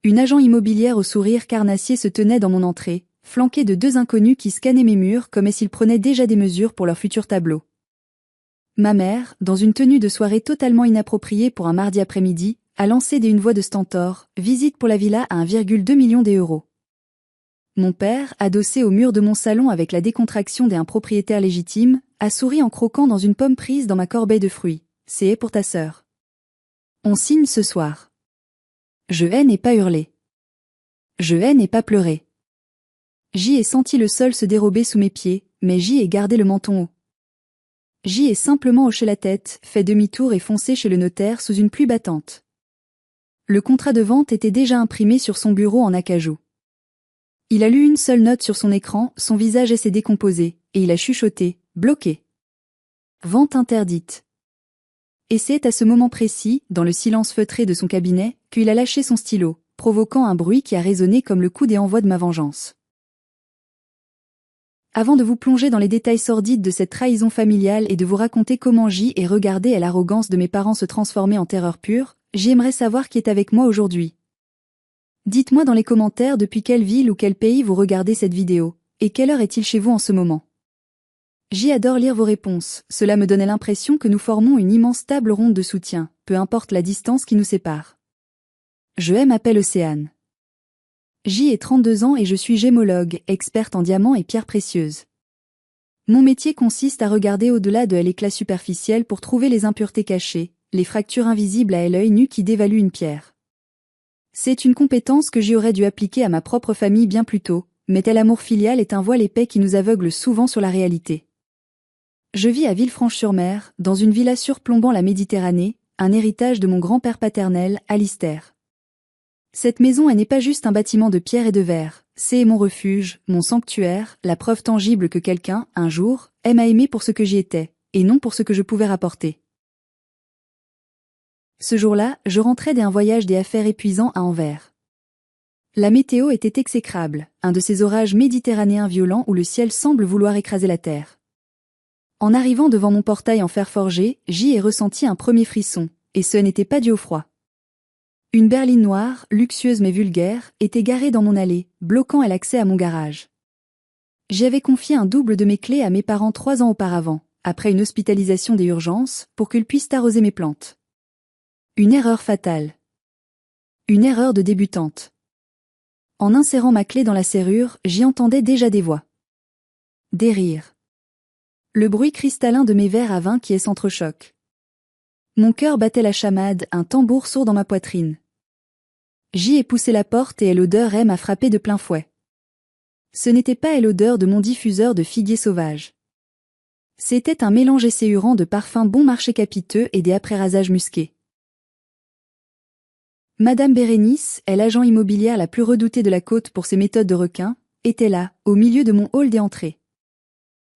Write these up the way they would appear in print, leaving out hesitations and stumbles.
Une agent immobilière au sourire carnassier se tenait dans mon entrée, flanquée de 2 inconnus qui scannaient mes murs comme s'ils prenaient déjà des mesures pour leur futur tableau. Ma mère, dans une tenue de soirée totalement inappropriée pour un mardi après-midi, a lancé d'une voix de stentor, visite pour la villa à 1,2 million d'euros. Mon père, adossé au mur de mon salon avec la décontraction d'un propriétaire légitime, a souri en croquant dans une pomme prise dans ma corbeille de fruits. C'est pour ta sœur. On signe ce soir. Je hais n'ai pas hurlé. Je hais n'ai pas pleuré. J'y ai senti le sol se dérober sous mes pieds, mais j'y ai gardé le menton haut. J'y ai simplement hoché la tête, fait demi-tour et foncé chez le notaire sous une pluie battante. Le contrat de vente était déjà imprimé sur son bureau en acajou. Il a lu une seule note sur son écran, son visage s'est décomposé, et il a chuchoté, bloqué. Vente interdite. Et c'est à ce moment précis, dans le silence feutré de son cabinet, qu'il a lâché son stylo, provoquant un bruit qui a résonné comme le coup des envois de ma vengeance. Avant de vous plonger dans les détails sordides de cette trahison familiale et de vous raconter comment j'y ai regardé et l'arrogance de mes parents se transformer en terreur pure, j'aimerais savoir qui est avec moi aujourd'hui. Dites-moi dans les commentaires depuis quelle ville ou quel pays vous regardez cette vidéo, et quelle heure est-il chez vous en ce moment. J'y adore lire vos réponses, cela me donnait l'impression que nous formons une immense table ronde de soutien, peu importe la distance qui nous sépare. Je m'appelle Océane. J'y ai 32 ans et je suis gémologue, experte en diamants et pierres précieuses. Mon métier consiste à regarder au-delà de l'éclat superficiel pour trouver les impuretés cachées, les fractures invisibles à l'œil nu qui dévaluent une pierre. C'est une compétence que j'y aurais dû appliquer à ma propre famille bien plus tôt, mais tel amour filial est un voile épais qui nous aveugle souvent sur la réalité. Je vis à Villefranche-sur-Mer, dans une villa surplombant la Méditerranée, un héritage de mon grand-père paternel, Alistair. Cette maison n'est pas juste un bâtiment de pierre et de verre, c'est mon refuge, mon sanctuaire, la preuve tangible que quelqu'un, un jour, m'a aimé pour ce que j'y étais, et non pour ce que je pouvais rapporter. Ce jour-là, je rentrais d'un voyage des affaires épuisant à Anvers. La météo était exécrable, un de ces orages méditerranéens violents où le ciel semble vouloir écraser la terre. En arrivant devant mon portail en fer forgé, j'y ai ressenti un premier frisson, et ce n'était pas dû au froid. Une berline noire, luxueuse mais vulgaire, était garée dans mon allée, bloquant l'accès à mon garage. J'y avais confié un double de mes clés à mes parents 3 ans auparavant, après une hospitalisation des urgences, pour qu'ils puissent arroser mes plantes. Une erreur fatale. Une erreur de débutante. En insérant ma clé dans la serrure, j'y entendais déjà des voix. Des rires. Le bruit cristallin de mes verres à vin qui s'entrechoquent. Mon cœur battait la chamade, un tambour sourd dans ma poitrine. J'y ai poussé la porte et l'odeur m'a frappé de plein fouet. Ce n'était pas l'odeur de mon diffuseur de figuier sauvage. C'était un mélange esséurant de parfums bon marché capiteux et des après-rasages musqués. Madame Bérénice, l'agent immobilière la plus redoutée de la côte pour ses méthodes de requin, était là, au milieu de mon hall des entrées.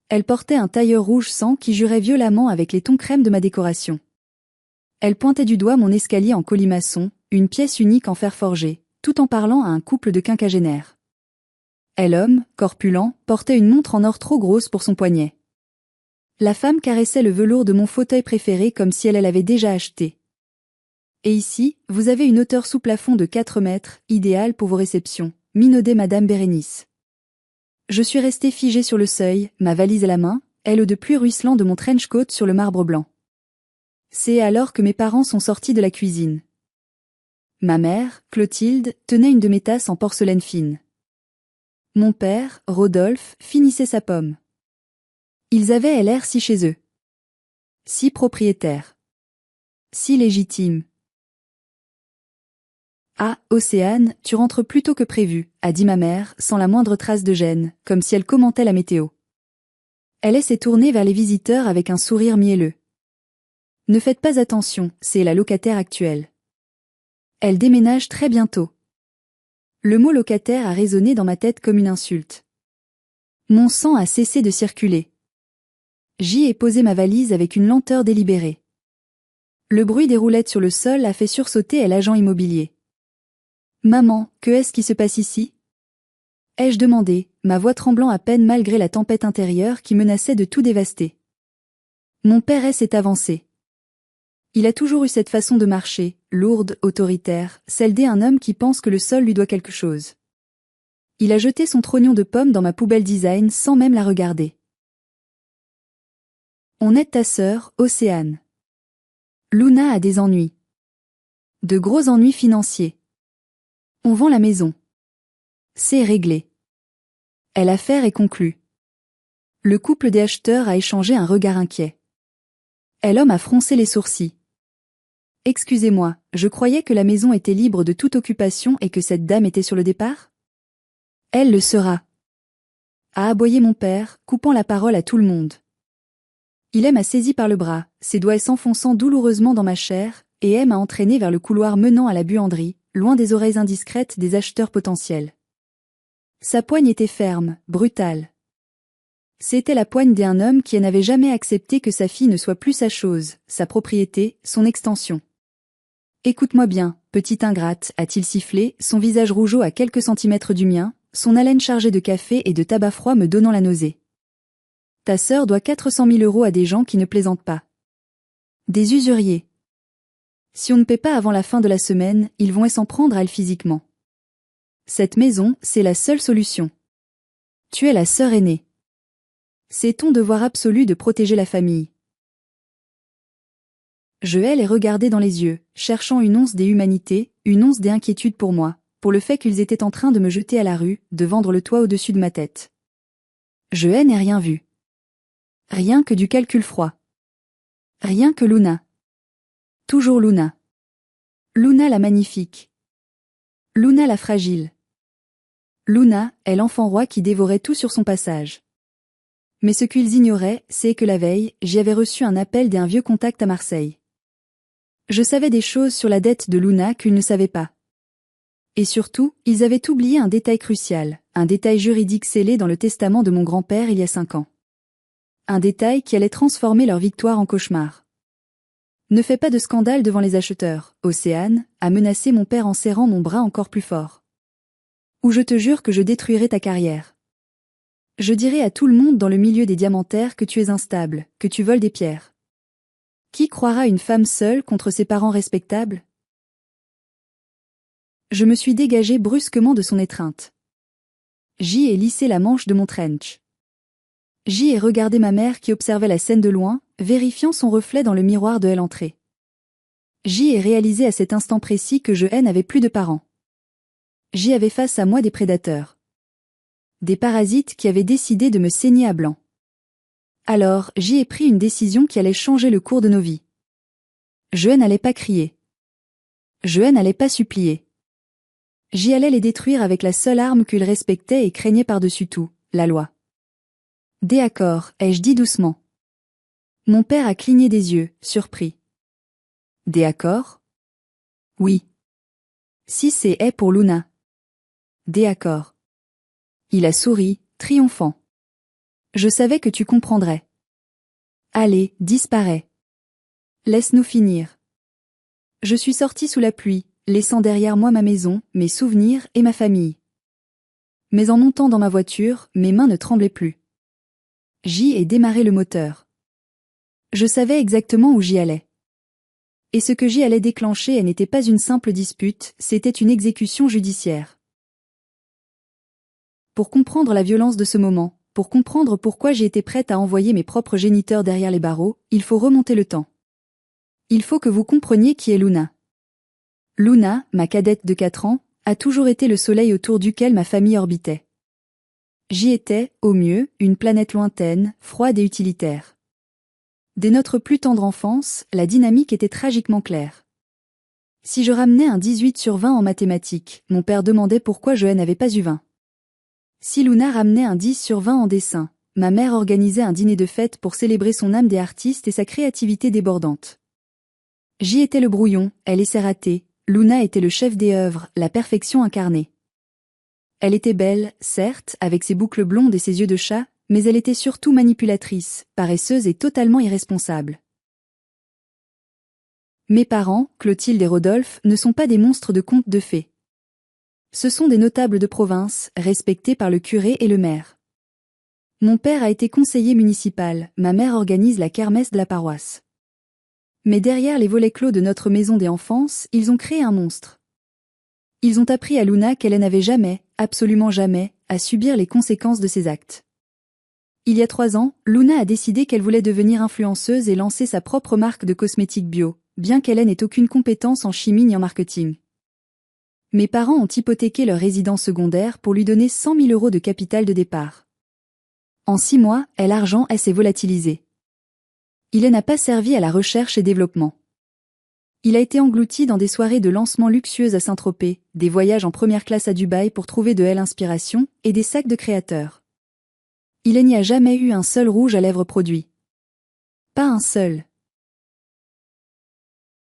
Elle portait un tailleur rouge sang qui jurait violemment avec les tons crème de ma décoration. Elle pointait du doigt mon escalier en colimaçon, une pièce unique en fer forgé, tout en parlant à un couple de quinquagénaires. L'homme, corpulent, portait une montre en or trop grosse pour son poignet. La femme caressait le velours de mon fauteuil préféré comme si elle l'avait déjà acheté. Et ici, vous avez une hauteur sous plafond de 4 mètres, idéale pour vos réceptions, minaudait Madame Bérénice. Je suis restée figée sur le seuil, ma valise à la main, l'eau de pluie ruisselant de mon trench coat sur le marbre blanc. C'est alors que mes parents sont sortis de la cuisine. Ma mère, Clotilde, tenait une de mes tasses en porcelaine fine. Mon père, Rodolphe, finissait sa pomme. Ils avaient l'air si chez eux. Si propriétaires. Si légitimes. Ah, Océane, tu rentres plus tôt que prévu, a dit ma mère, sans la moindre trace de gêne, comme si elle commentait la météo. Elle s'est tournée vers les visiteurs avec un sourire mielleux. Ne faites pas attention, c'est la locataire actuelle. Elle déménage très bientôt. Le mot locataire a résonné dans ma tête comme une insulte. Mon sang a cessé de circuler. J'y ai posé ma valise avec une lenteur délibérée. Le bruit des roulettes sur le sol a fait sursauter l'agent immobilier. Maman, que est-ce qui se passe ici? Ai-je demandé, ma voix tremblant à peine malgré la tempête intérieure qui menaçait de tout dévaster. Mon père s'est avancé. Il a toujours eu cette façon de marcher, lourde, autoritaire, celle d'un homme qui pense que le sol lui doit quelque chose. Il a jeté son trognon de pomme dans ma poubelle design sans même la regarder. On aide ta sœur, Océane. Luna a des ennuis. De gros ennuis financiers. On vend la maison. C'est réglé. L'affaire est conclue. Le couple des acheteurs a échangé un regard inquiet. L'homme a froncé les sourcils. Excusez-moi, je croyais que la maison était libre de toute occupation et que cette dame était sur le départ? Elle le sera. A aboyé mon père, coupant la parole à tout le monde. Il m'a saisi par le bras, ses doigts s'enfonçant douloureusement dans ma chair, et m'a entraîné vers le couloir menant à la buanderie, loin des oreilles indiscrètes des acheteurs potentiels. Sa poigne était ferme, brutale. C'était la poigne d'un homme qui n'avait jamais accepté que sa fille ne soit plus sa chose, sa propriété, son extension. Écoute-moi bien, petite ingrate, a-t-il sifflé, son visage rougeau à quelques centimètres du mien, son haleine chargée de café et de tabac froid me donnant la nausée. Ta sœur doit 400 000 € à des gens qui ne plaisantent pas. Des usuriers. Si on ne paie pas avant la fin de la semaine, ils vont s'en prendre à elle physiquement. Cette maison, c'est la seule solution. Tu es la sœur aînée. C'est ton devoir absolu de protéger la famille. Je les regarder dans les yeux, cherchant une once d'humanité, une once d'inquiétude pour moi, pour le fait qu'ils étaient en train de me jeter à la rue, de vendre le toit au-dessus de ma tête. Je n'ai rien vu. Rien que du calcul froid. Rien que Luna. Toujours Luna. Luna la magnifique. Luna la fragile. Luna est l'enfant roi qui dévorait tout sur son passage. Mais ce qu'ils ignoraient, c'est que la veille, j'y avais reçu un appel d'un vieux contact à Marseille. Je savais des choses sur la dette de Luna qu'ils ne savaient pas. Et surtout, ils avaient oublié un détail crucial, un détail juridique scellé dans le testament de mon grand-père il y a 5 ans. Un détail qui allait transformer leur victoire en cauchemar. Ne fais pas de scandale devant les acheteurs, Océane, a menacé mon père en serrant mon bras encore plus fort. Ou je te jure que je détruirai ta carrière. Je dirai à tout le monde dans le milieu des diamantaires que tu es instable, que tu voles des pierres. Qui croira une femme seule contre ses parents respectables? Je me suis dégagé brusquement de son étreinte. J'y ai lissé la manche de mon trench. J'y ai regardé ma mère qui observait la scène de loin, vérifiant son reflet dans le miroir de l'entrée. J'y ai réalisé à cet instant précis que je n'avais plus de parents. J'y avais face à moi des prédateurs. Des parasites qui avaient décidé de me saigner à blanc. Alors, j'y ai pris une décision qui allait changer le cours de nos vies. Je n'allais pas crier. Je n'allais pas supplier. J'y allais les détruire avec la seule arme qu'ils respectaient et craignaient par-dessus tout, la loi. Des accords, ai-je dit doucement. Mon père a cligné des yeux, surpris. Des accords? Oui. Si c'est pour Luna. Des accords. Il a souri, triomphant. Je savais que tu comprendrais. Allez, disparais. Laisse-nous finir. Je suis sorti sous la pluie, laissant derrière moi ma maison, mes souvenirs et ma famille. Mais en montant dans ma voiture, mes mains ne tremblaient plus. J'y ai démarré le moteur. Je savais exactement où j'y allais. Et ce que j'y allais déclencher n'était pas une simple dispute, c'était une exécution judiciaire. Pour comprendre la violence de ce moment, pour comprendre pourquoi j'ai été prête à envoyer mes propres géniteurs derrière les barreaux, il faut remonter le temps. Il faut que vous compreniez qui est Luna. Luna, ma cadette de 4 ans, a toujours été le soleil autour duquel ma famille orbitait. J'y étais, au mieux, une planète lointaine, froide et utilitaire. Dès notre plus tendre enfance, la dynamique était tragiquement claire. Si je ramenais un 18 sur 20 en mathématiques, mon père demandait pourquoi je n'avais pas eu 20. Si Luna ramenait un 10 sur 20 en dessin, ma mère organisait un dîner de fête pour célébrer son âme d'artiste et sa créativité débordante. J'y étais le brouillon, elle laissait rater, Luna était le chef des œuvres, la perfection incarnée. Elle était belle, certes, avec ses boucles blondes et ses yeux de chat, mais elle était surtout manipulatrice, paresseuse et totalement irresponsable. Mes parents, Clotilde et Rodolphe, ne sont pas des monstres de contes de fées. Ce sont des notables de province, respectés par le curé et le maire. Mon père a été conseiller municipal, ma mère organise la kermesse de la paroisse. Mais derrière les volets clos de notre maison des enfances, ils ont créé un monstre. Ils ont appris à Luna qu'elle n'avait jamais, absolument jamais, à subir les conséquences de ses actes. Il y a 3 ans, Luna a décidé qu'elle voulait devenir influenceuse et lancer sa propre marque de cosmétiques bio, bien qu'elle n'ait aucune compétence en chimie ni en marketing. Mes parents ont hypothéqué leur résidence secondaire pour lui donner 100 000 € de capital de départ. En 6 mois, l'argent s'est volatilisé. Il n'a pas servi à la recherche et développement. Il a été englouti dans des soirées de lancement luxueuses à Saint-Tropez, des voyages en première classe à Dubaï pour trouver de l'inspiration, et des sacs de créateurs. Il n'y a jamais eu un seul rouge à lèvres produit. Pas un seul.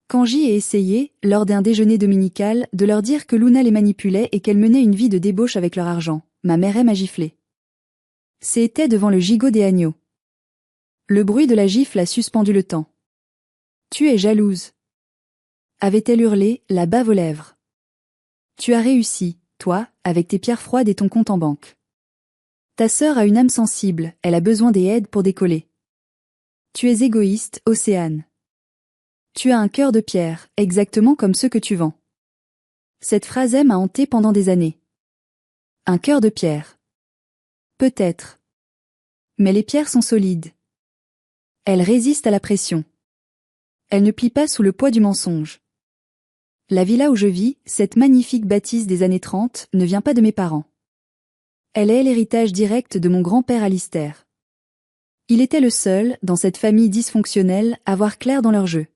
Quand j'y ai essayé, lors d'un déjeuner dominical, de leur dire que Luna les manipulait et qu'elle menait une vie de débauche avec leur argent, ma mère m'a giflé. C'était devant le gigot des agneaux. Le bruit de la gifle a suspendu le temps. Tu es jalouse. Avait-elle hurlé, la bave aux lèvres. Tu as réussi, toi, avec tes pierres froides et ton compte en banque. Ta sœur a une âme sensible, elle a besoin des aides pour décoller. Tu es égoïste, Océane. Tu as un cœur de pierre, exactement comme ceux que tu vends. Cette phrase m'a hanté pendant des années. Un cœur de pierre. Peut-être. Mais les pierres sont solides. Elles résistent à la pression. Elles ne plient pas sous le poids du mensonge. La villa où je vis, cette magnifique bâtisse des années 30, ne vient pas de mes parents. Elle est l'héritage direct de mon grand-père Alistair. Il était le seul, dans cette famille dysfonctionnelle, à voir clair dans leur jeu.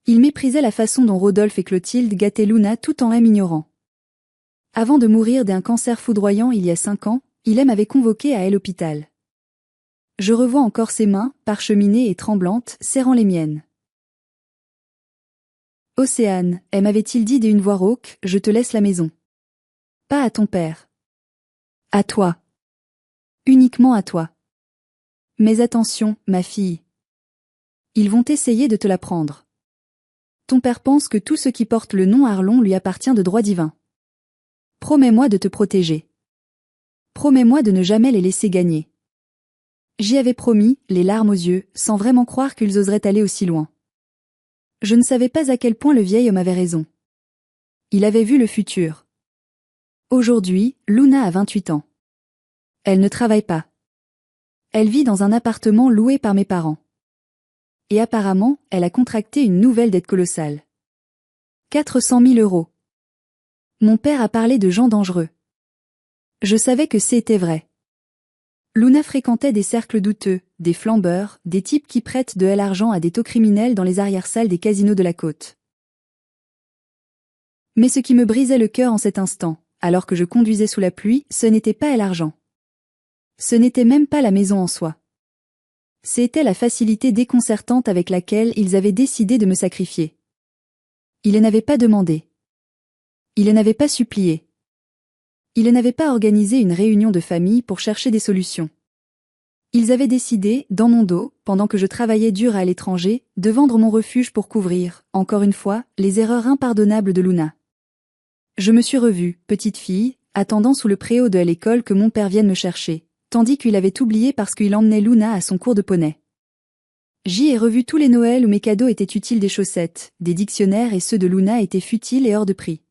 Il méprisait la façon dont Rodolphe et Clotilde gâtaient Luna tout en m'ignorant. Avant de mourir d'un cancer foudroyant il y a 5 ans, il m'avait convoqué à l'hôpital. Je revois encore ses mains, parcheminées et tremblantes, serrant les miennes. Océane, m'avait-il dit d'une voix rauque, je te laisse la maison. Pas à ton père. À toi. Uniquement à toi. Mais attention, ma fille. Ils vont essayer de te la prendre. Ton père pense que tout ce qui porte le nom Arlon lui appartient de droit divin. Promets-moi de te protéger. Promets-moi de ne jamais les laisser gagner. J'y avais promis, les larmes aux yeux, sans vraiment croire qu'ils oseraient aller aussi loin. Je ne savais pas à quel point le vieil homme avait raison. Il avait vu le futur. Aujourd'hui, Luna a 28 ans. Elle ne travaille pas. Elle vit dans un appartement loué par mes parents. Et apparemment, elle a contracté une nouvelle dette colossale. 400 000 €. Mon père a parlé de gens dangereux. Je savais que c'était vrai. Luna fréquentait des cercles douteux, des flambeurs, des types qui prêtent de l'argent à des taux criminels dans les arrière-salles des casinos de la côte. Mais ce qui me brisait le cœur en cet instant, alors que je conduisais sous la pluie, ce n'était pas l'argent. Ce n'était même pas la maison en soi. C'était la facilité déconcertante avec laquelle ils avaient décidé de me sacrifier. Ils n'avaient pas demandé. Ils n'avaient pas supplié. Ils n'avaient pas organisé une réunion de famille pour chercher des solutions. Ils avaient décidé, dans mon dos, pendant que je travaillais dur à l'étranger, de vendre mon refuge pour couvrir, encore une fois, les erreurs impardonnables de Luna. Je me suis revue, petite fille, attendant sous le préau de l'école que mon père vienne me chercher, tandis qu'il avait oublié parce qu'il emmenait Luna à son cours de poney. J'y ai revu tous les Noëls où mes cadeaux étaient utiles, des chaussettes, des dictionnaires, et ceux de Luna étaient futiles et hors de prix.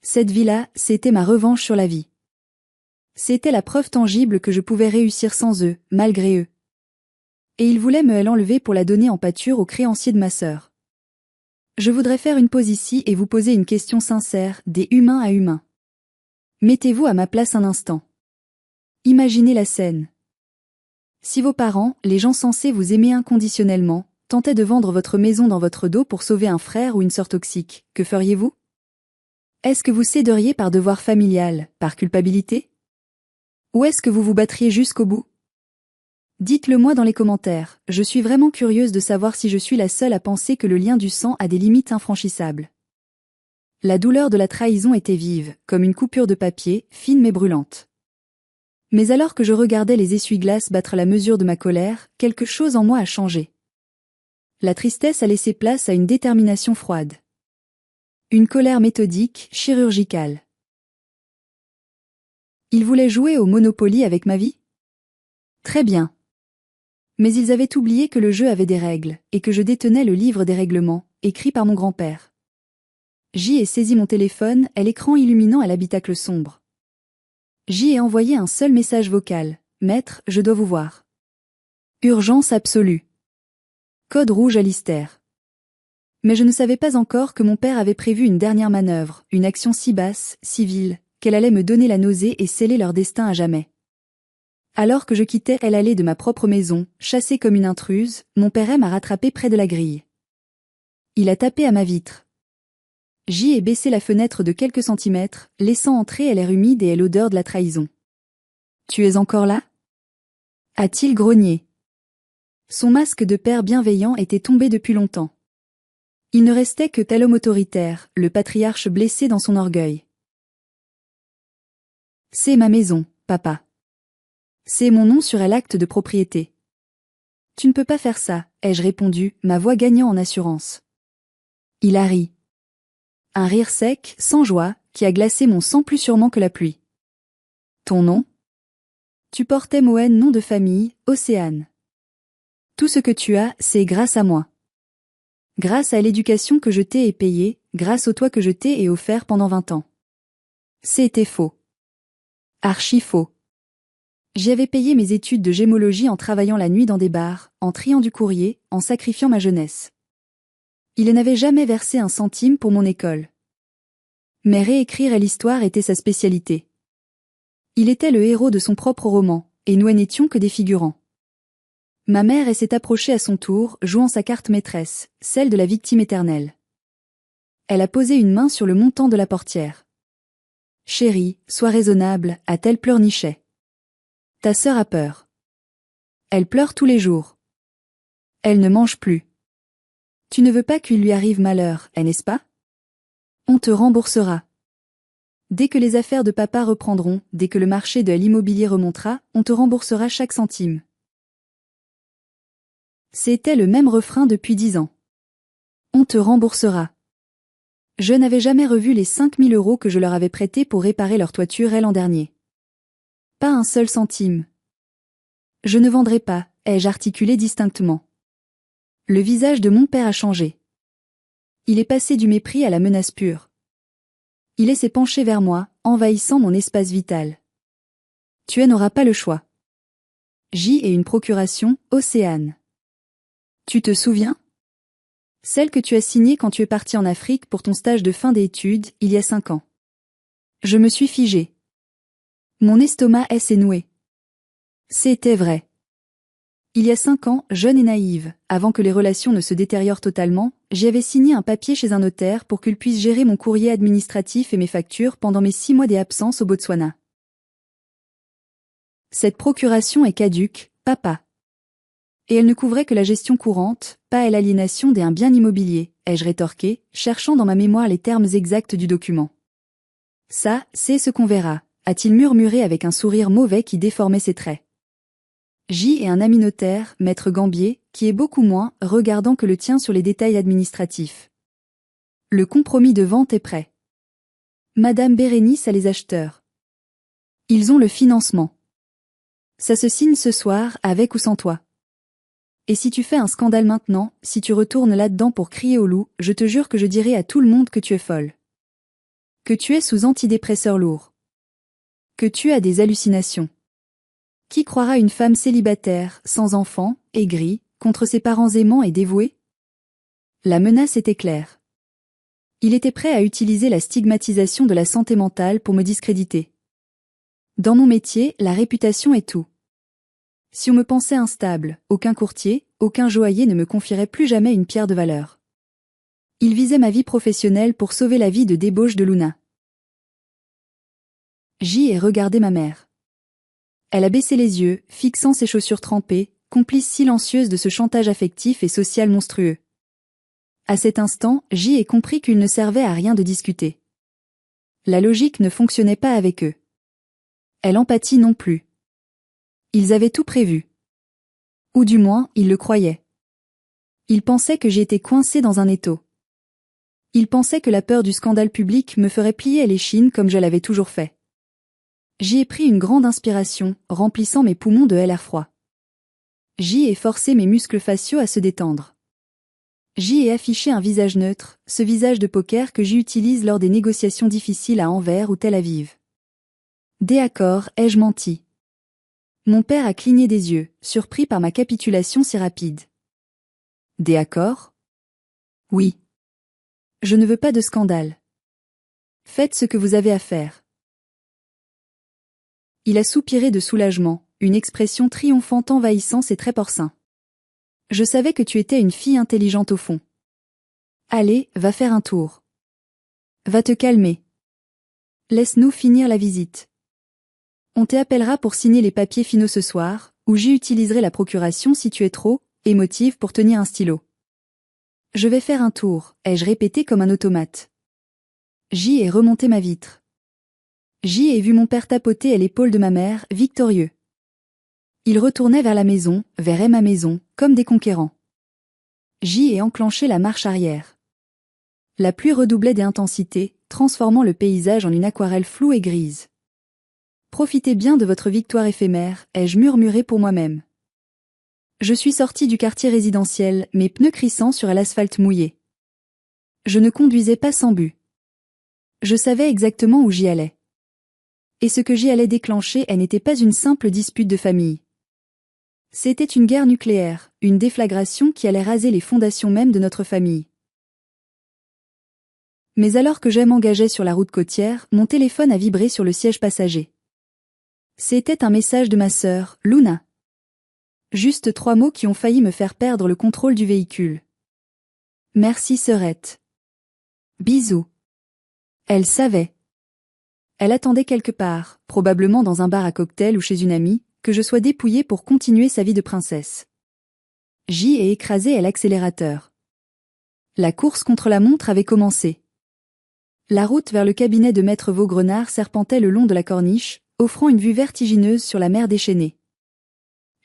Cette vie-là, c'était ma revanche sur la vie. C'était la preuve tangible que je pouvais réussir sans eux, malgré eux. Et ils voulaient me l'enlever pour la donner en pâture aux créanciers de ma sœur. Je voudrais faire une pause ici et vous poser une question sincère, des humains à humains. Mettez-vous à ma place un instant. Imaginez la scène. Si vos parents, les gens censés vous aimer inconditionnellement, tentaient de vendre votre maison dans votre dos pour sauver un frère ou une sœur toxique, que feriez-vous? Est-ce que vous céderiez par devoir familial, par culpabilité? Ou est-ce que vous vous battriez jusqu'au bout? Dites-le moi dans les commentaires, je suis vraiment curieuse de savoir si je suis la seule à penser que le lien du sang a des limites infranchissables. La douleur de la trahison était vive, comme une coupure de papier, fine mais brûlante. Mais alors que je regardais les essuie-glaces battre la mesure de ma colère, quelque chose en moi a changé. La tristesse a laissé place à une détermination froide. Une colère méthodique, chirurgicale. Il voulait jouer au Monopoly avec ma vie? Très bien. Mais ils avaient oublié que le jeu avait des règles, et que je détenais le livre des règlements, écrit par mon grand-père. J ai saisi mon téléphone, et l'écran illuminant à l'habitacle sombre. J ai envoyé un seul message vocal. Maître, je dois vous voir. Urgence absolue. Code rouge à Lister. Mais je ne savais pas encore que mon père avait prévu une dernière manœuvre, une action si basse, si vile, qu'elle allait me donner la nausée et sceller leur destin à jamais. Alors que je quittais l'allée de ma propre maison, chassée comme une intruse, mon père m'a rattrapé près de la grille. Il a tapé à ma vitre. J'y ai baissé la fenêtre de quelques centimètres, laissant entrer l'air humide et l'odeur de la trahison. « Tu es encore là ?» a-t-il grogné. Son masque de père bienveillant était tombé depuis longtemps. Il ne restait que tel homme autoritaire, le patriarche blessé dans son orgueil. « C'est ma maison, papa. C'est mon nom sur l'acte de propriété. »« Tu ne peux pas faire ça, » ai-je répondu, ma voix gagnant en assurance. Il a ri. Un rire sec, sans joie, qui a glacé mon sang plus sûrement que la pluie. « Ton nom ? » Tu portais Mohen, nom de famille, Océane. Tout ce que tu as, c'est grâce à moi. Grâce à l'éducation que je t'ai payée, grâce au toit que je t'ai offert pendant 20 ans. C'était faux. Archi faux. J'y avais payé mes études de gémologie en travaillant la nuit dans des bars, en triant du courrier, en sacrifiant ma jeunesse. Il n'avait jamais versé un centime pour mon école. Mais réécrire l'histoire était sa spécialité. Il était le héros de son propre roman, et nous n'étions que des figurants. Ma mère s'est approchée à son tour, jouant sa carte maîtresse, celle de la victime éternelle. Elle a posé une main sur le montant de la portière. « Chérie, sois raisonnable », a-t-elle pleurniché. « Ta sœur a peur. Elle pleure tous les jours. Elle ne mange plus. Tu ne veux pas qu'il lui arrive malheur, n'est-ce pas? On te remboursera. Dès que les affaires de papa reprendront, dès que le marché de l'immobilier remontera, on te remboursera chaque centime. » C'était le même refrain depuis 10 ans. On te remboursera. Je n'avais jamais revu les 5 000 € que je leur avais prêtés pour réparer leur toiture l'an dernier. Pas un seul centime. Je ne vendrai pas, ai-je articulé distinctement. Le visage de mon père a changé. Il est passé du mépris à la menace pure. Il s'est penché vers moi, envahissant mon espace vital. Tu n'auras pas le choix. J et une procuration, Océane. Tu te souviens? Celle que tu as signée quand tu es parti en Afrique pour ton stage de fin d'études, il y a 5 ans. Je me suis figé. Mon estomac s'est noué. C'était vrai. Il y a 5 ans, jeune et naïve, avant que les relations ne se détériorent totalement, j'y avais signé un papier chez un notaire pour qu'il puisse gérer mon courrier administratif et mes factures pendant mes 6 mois d'absence au Botswana. Cette procuration est caduque, papa. Et elle ne couvrait que la gestion courante, pas l'aliénation d'un bien immobilier, ai-je rétorqué, cherchant dans ma mémoire les termes exacts du document. Ça, c'est ce qu'on verra, a-t-il murmuré avec un sourire mauvais qui déformait ses traits. J et un ami notaire, maître Gambier, qui est beaucoup moins regardant que le tien sur les détails administratifs. Le compromis de vente est prêt. Madame Bérénice a les acheteurs. Ils ont le financement. Ça se signe ce soir, avec ou sans toi. Et si tu fais un scandale maintenant, si tu retournes là-dedans pour crier au loup, je te jure que je dirai à tout le monde que tu es folle. Que tu es sous antidépresseur lourd. Que tu as des hallucinations. Qui croira une femme célibataire, sans enfant, aigrie, contre ses parents aimants et dévoués? La menace était claire. Il était prêt à utiliser la stigmatisation de la santé mentale pour me discréditer. Dans mon métier, la réputation est tout. Si on me pensait instable, aucun courtier, aucun joaillier ne me confierait plus jamais une pierre de valeur. Il visait ma vie professionnelle pour sauver la vie de débauche de Luna. J'y ai regardé ma mère. Elle a baissé les yeux, fixant ses chaussures trempées, complice silencieuse de ce chantage affectif et social monstrueux. À cet instant, j'y ai compris qu'il ne servait à rien de discuter. La logique ne fonctionnait pas avec eux. Et l'empathie non plus. Ils avaient tout prévu. Ou du moins, ils le croyaient. Ils pensaient que j'étais coincé dans un étau. Ils pensaient que la peur du scandale public me ferait plier l'échine comme je l'avais toujours fait. J'y ai pris une grande inspiration, remplissant mes poumons de l'air froid. J ai forcé mes muscles faciaux à se détendre. J ai affiché un visage neutre, ce visage de poker que j'utilise lors des négociations difficiles à Anvers ou Tel Aviv. D'accord, ai-je menti? Mon père a cligné des yeux, surpris par ma capitulation si rapide. D'accord? Oui. Je ne veux pas de scandale. Faites ce que vous avez à faire. Il a soupiré de soulagement, une expression triomphante envahissant ses traits porcins. Je savais que tu étais une fille intelligente au fond. Allez, va faire un tour. Va te calmer. Laisse-nous finir la visite. On t'appellera pour signer les papiers finaux ce soir, ou j'y utiliserai la procuration si tu es trop émotive pour tenir un stylo. Je vais faire un tour, ai-je répété comme un automate. J'y ai remonté ma vitre. J'y ai vu mon père tapoter à l'épaule de ma mère, victorieux. Il retournait vers la maison, vers ma maison, comme des conquérants. J'y ai enclenché la marche arrière. La pluie redoublait d'intensité, transformant le paysage en une aquarelle floue et grise. Profitez bien de votre victoire éphémère, ai-je murmuré pour moi-même. Je suis sorti du quartier résidentiel, mes pneus crissant sur l'asphalte mouillé. Je ne conduisais pas sans but. Je savais exactement où j'y allais. Et ce que j'y allais déclencher, elle n'était pas une simple dispute de famille. C'était une guerre nucléaire, une déflagration qui allait raser les fondations mêmes de notre famille. Mais alors que je m'engageais sur la route côtière, mon téléphone a vibré sur le siège passager. C'était un message de ma sœur, Luna. Juste 3 mots qui ont failli me faire perdre le contrôle du véhicule. Merci sœurette. Bisous. Elle savait. Elle attendait quelque part, probablement dans un bar à cocktail ou chez une amie, que je sois dépouillée pour continuer sa vie de princesse. J'y ai écrasé l'accélérateur. La course contre la montre avait commencé. La route vers le cabinet de maître Vaugrenard serpentait le long de la corniche, offrant une vue vertigineuse sur la mer déchaînée.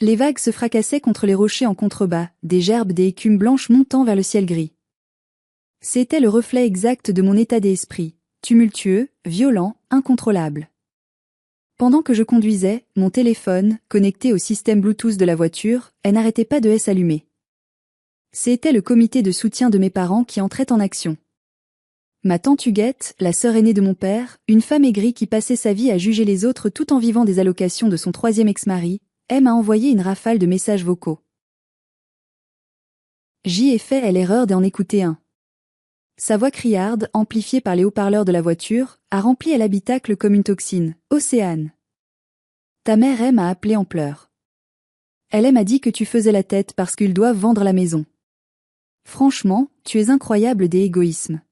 Les vagues se fracassaient contre les rochers en contrebas, des gerbes des écumes blanches montant vers le ciel gris. C'était le reflet exact de mon état d'esprit, tumultueux, violent, incontrôlable. Pendant que je conduisais, mon téléphone, connecté au système Bluetooth de la voiture, n'arrêtait pas de s'allumer. C'était le comité de soutien de mes parents qui entrait en action. Ma tante Huguette, la sœur aînée de mon père, une femme aigrie qui passait sa vie à juger les autres tout en vivant des allocations de son 3e ex-mari, m'a envoyé une rafale de messages vocaux. J'y ai fait l'erreur d'en écouter un. Sa voix criarde, amplifiée par les haut-parleurs de la voiture, a rempli l'habitacle comme une toxine. Océane. Ta mère m'a appelé en pleurs. Elle m'a dit que tu faisais la tête parce qu'ils doivent vendre la maison. Franchement, tu es incroyable des égoïsmes.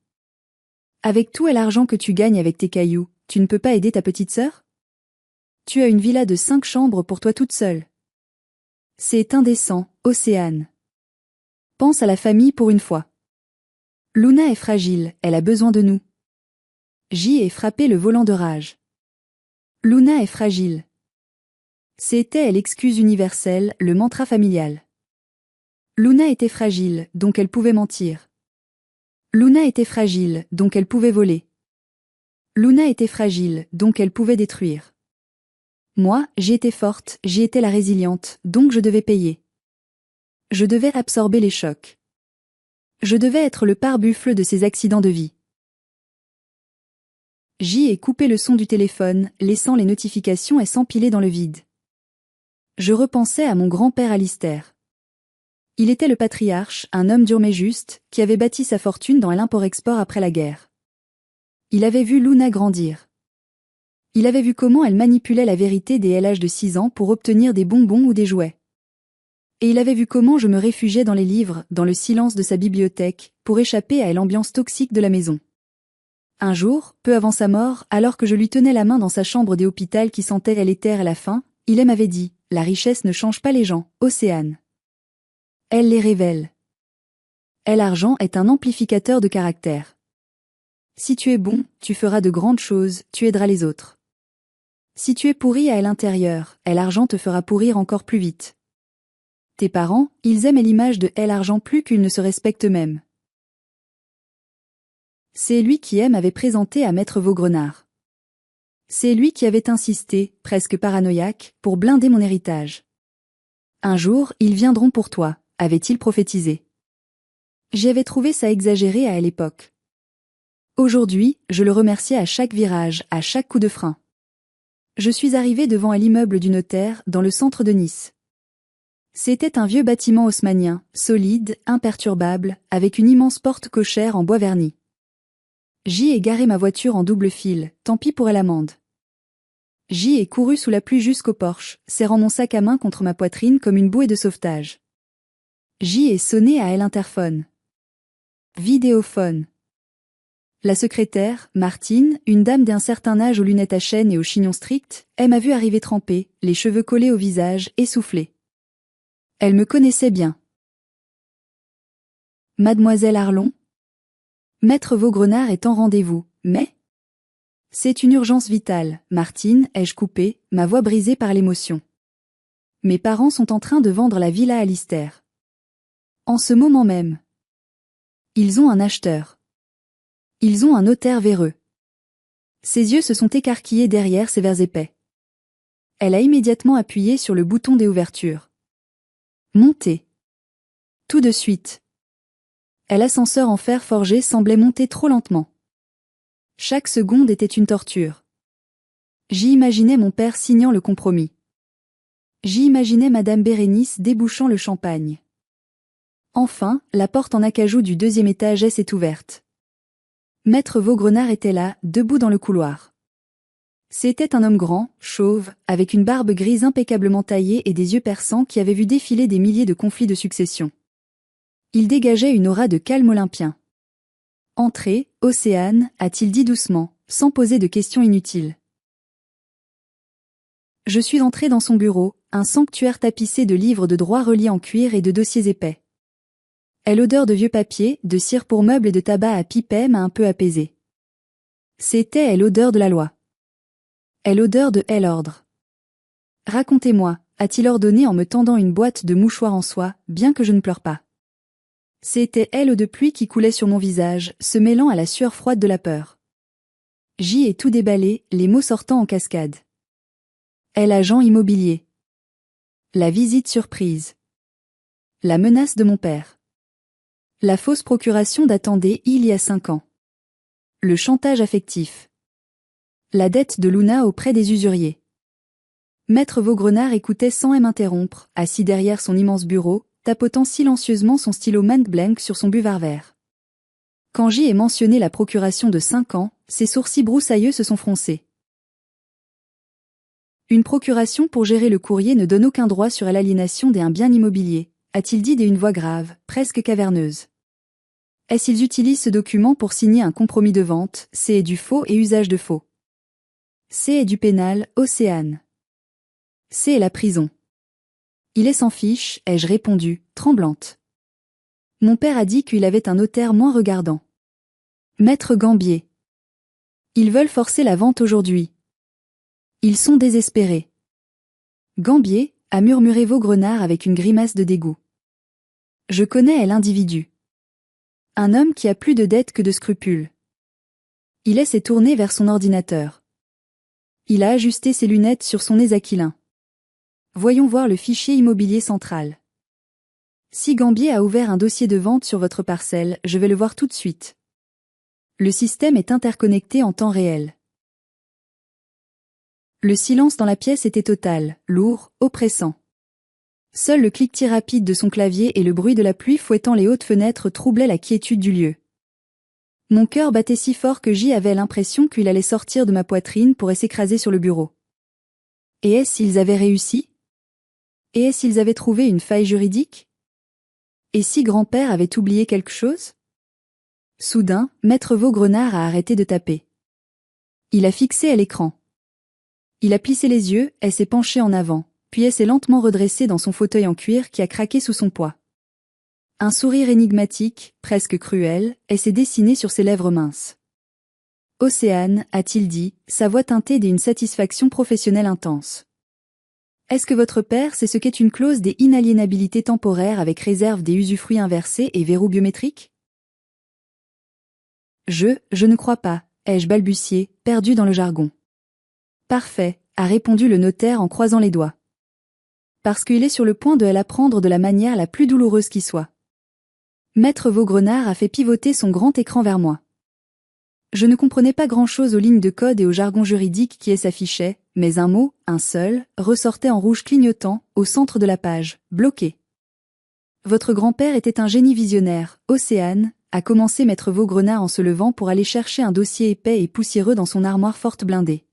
Avec tout l'argent que tu gagnes avec tes cailloux, tu ne peux pas aider ta petite sœur? Tu as une villa de 5 chambres pour toi toute seule. C'est indécent, Océane. Pense à la famille pour une fois. Luna est fragile, elle a besoin de nous. J'y ai frappé le volant de rage. Luna est fragile. C'était l'excuse universelle, le mantra familial. Luna était fragile, donc elle pouvait mentir. Luna était fragile, donc elle pouvait voler. Luna était fragile, donc elle pouvait détruire. Moi, j'y étais forte, j'y étais la résiliente, donc je devais payer. Je devais absorber les chocs. Je devais être le pare-buffle de ces accidents de vie. J'y ai coupé le son du téléphone, laissant les notifications et s'empiler dans le vide. Je repensais à mon grand-père Alistair. Il était le patriarche, un homme dur mais juste, qui avait bâti sa fortune dans l'import-export après la guerre. Il avait vu Luna grandir. Il avait vu comment elle manipulait la vérité dès l'âge de 6 ans pour obtenir des bonbons ou des jouets. Et il avait vu comment je me réfugiais dans les livres, dans le silence de sa bibliothèque, pour échapper à l'ambiance toxique de la maison. Un jour, peu avant sa mort, alors que je lui tenais la main dans sa chambre des hôpitaux qui sentait l'éther à la fin, il m'avait dit, la richesse ne change pas les gens, Océane. Elle les révèle. L'argent est un amplificateur de caractère. Si tu es bon, tu feras de grandes choses, tu aideras les autres. Si tu es pourri à l'intérieur, l'argent te fera pourrir encore plus vite. Tes parents, ils aiment l'image de l'argent plus qu'ils ne se respectent eux-mêmes. C'est lui qui avait présenté à maître Vaugrenard. C'est lui qui avait insisté, presque paranoïaque, pour blinder mon héritage. Un jour, ils viendront pour toi, avait-il prophétisé. J'y avais trouvé ça exagéré à l'époque. Aujourd'hui, je le remerciais à chaque virage, à chaque coup de frein. Je suis arrivé devant l'immeuble du notaire, dans le centre de Nice. C'était un vieux bâtiment haussmannien, solide, imperturbable, avec une immense porte cochère en bois verni. J'y ai garé ma voiture en double fil, tant pis pour l'amende. J'y ai couru sous la pluie jusqu'au porche, serrant mon sac à main contre ma poitrine comme une bouée de sauvetage. J'y ai sonné à l'interphone. Vidéophone. La secrétaire, Martine, une dame d'un certain âge aux lunettes à chaîne et aux chignons stricts, elle m'a vu arriver trempée, les cheveux collés au visage, essoufflée. Elle me connaissait bien. Mademoiselle Arlon? Maître Vaugrenard est en rendez-vous, mais... C'est une urgence vitale, Martine, ai-je coupé, ma voix brisée par l'émotion. Mes parents sont en train de vendre la villa à Lister. En ce moment même. Ils ont un acheteur. Ils ont un notaire véreux. Ses yeux se sont écarquillés derrière ses verres épais. Elle a immédiatement appuyé sur le bouton des ouvertures. Monter. Tout de suite. L'ascenseur en fer forgé semblait monter trop lentement. Chaque seconde était une torture. J'y imaginais mon père signant le compromis. J'y imaginais Madame Bérénice débouchant le champagne. Enfin, la porte en acajou du deuxième étage s'est ouverte. Maître Vaugrenard était là, debout dans le couloir. C'était un homme grand, chauve, avec une barbe grise impeccablement taillée et des yeux perçants qui avaient vu défiler des milliers de conflits de succession. Il dégageait une aura de calme olympien. « Entrez, Océane », a-t-il dit doucement, sans poser de questions inutiles. Je suis entré dans son bureau, un sanctuaire tapissé de livres de droit reliés en cuir et de dossiers épais. L'odeur de vieux papier, de cire pour meubles et de tabac à pipet m'a un peu apaisé. C'était l'odeur de la loi. L'odeur de l'ordre. Racontez-moi, a-t-il ordonné en me tendant une boîte de mouchoirs en soie, bien que je ne pleure pas. C'était l'eau de pluie qui coulait sur mon visage, se mêlant à la sueur froide de la peur. J'y ai tout déballé, les mots sortant en cascade. L'agent immobilier. La visite surprise. La menace de mon père. La fausse procuration d'attendez il y a 5 ans. Le chantage affectif. La dette de Luna auprès des usuriers. Maître Vaugrenard écoutait sans m'interrompre, assis derrière son immense bureau, tapotant silencieusement son stylo Mont Blanc sur son buvard vert. Quand j'y ai mentionné la procuration de 5 ans, ses sourcils broussailleux se sont froncés. Une procuration pour gérer le courrier ne donne aucun droit sur l'aliénation d'un bien immobilier, a-t-il dit d'une voix grave, presque caverneuse. Ils utilisent ce document pour signer un compromis de vente, c'est du faux et usage de faux. C'est du pénal, Océane. C'est la prison. Il s'en fiche, ai-je répondu, tremblante. Mon père a dit qu'il avait un notaire moins regardant. Maître Gambier. Ils veulent forcer la vente aujourd'hui. Ils sont désespérés. Gambier, a murmuré Vaugrenard avec une grimace de dégoût. Je connais l'individu. Un homme qui a plus de dettes que de scrupules. Il s'est tourné vers son ordinateur. Il a ajusté ses lunettes sur son nez aquilin. Voyons voir le fichier immobilier central. Si Gambier a ouvert un dossier de vente sur votre parcelle, je vais le voir tout de suite. Le système est interconnecté en temps réel. Le silence dans la pièce était total, lourd, oppressant. Seul le cliquetis rapide de son clavier et le bruit de la pluie fouettant les hautes fenêtres troublaient la quiétude du lieu. Mon cœur battait si fort que j'y avais l'impression qu'il allait sortir de ma poitrine pour s'écraser sur le bureau. Et est-ce s'ils avaient réussi? Et est-ce s'ils avaient trouvé une faille juridique? Et si grand-père avait oublié quelque chose? Soudain, Maître Vaugrenard a arrêté de taper. Il a fixé à l'écran. Il a plissé les yeux, elle s'est penchée en avant, puis elle s'est lentement redressée dans son fauteuil en cuir qui a craqué sous son poids. Un sourire énigmatique, presque cruel, elle s'est dessiné sur ses lèvres minces. Océane, a-t-il dit, sa voix teintée d'une satisfaction professionnelle intense. Est-ce que votre père sait ce qu'est une clause des inaliénabilités temporaires avec réserve des usufruits inversés et verrou biométrique? Je ne crois pas, ai-je balbutié, perdu dans le jargon. Parfait, a répondu le notaire en croisant les doigts. parce qu'il est sur le point de la prendre de la manière la plus douloureuse qui soit. Maître Vaugrenard a fait pivoter son grand écran vers moi. Je ne comprenais pas grand-chose aux lignes de code et au jargon juridique qui s'affichait, mais un mot, un seul, ressortait en rouge clignotant, au centre de la page, bloqué. Votre grand-père était un génie visionnaire, Océane, a commencé Maître Vaugrenard en se levant pour aller chercher un dossier épais et poussiéreux dans son armoire forte blindée.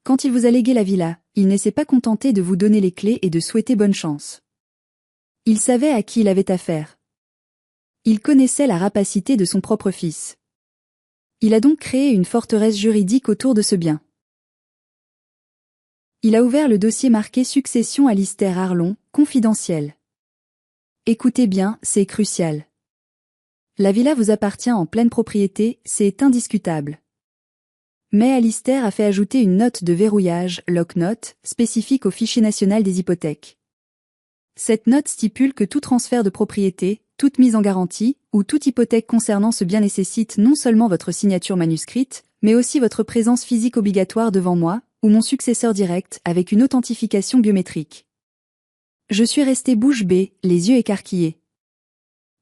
Quand il vous a légué la villa, il ne s'est pas contenté de vous donner les clés et de souhaiter bonne chance. Il savait à qui il avait affaire. Il connaissait la rapacité de son propre fils. Il a donc créé une forteresse juridique autour de ce bien. Il a ouvert le dossier marqué Succession Alistair Arlon, confidentiel. Écoutez bien, c'est crucial. La villa vous appartient en pleine propriété, c'est indiscutable. Mais Alistair a fait ajouter une note de verrouillage, lock note, spécifique au fichier national des hypothèques. Cette note stipule que tout transfert de propriété, toute mise en garantie, ou toute hypothèque concernant ce bien nécessite non seulement votre signature manuscrite, mais aussi votre présence physique obligatoire devant moi, ou mon successeur direct, avec une authentification biométrique. Je suis resté bouche bée, les yeux écarquillés.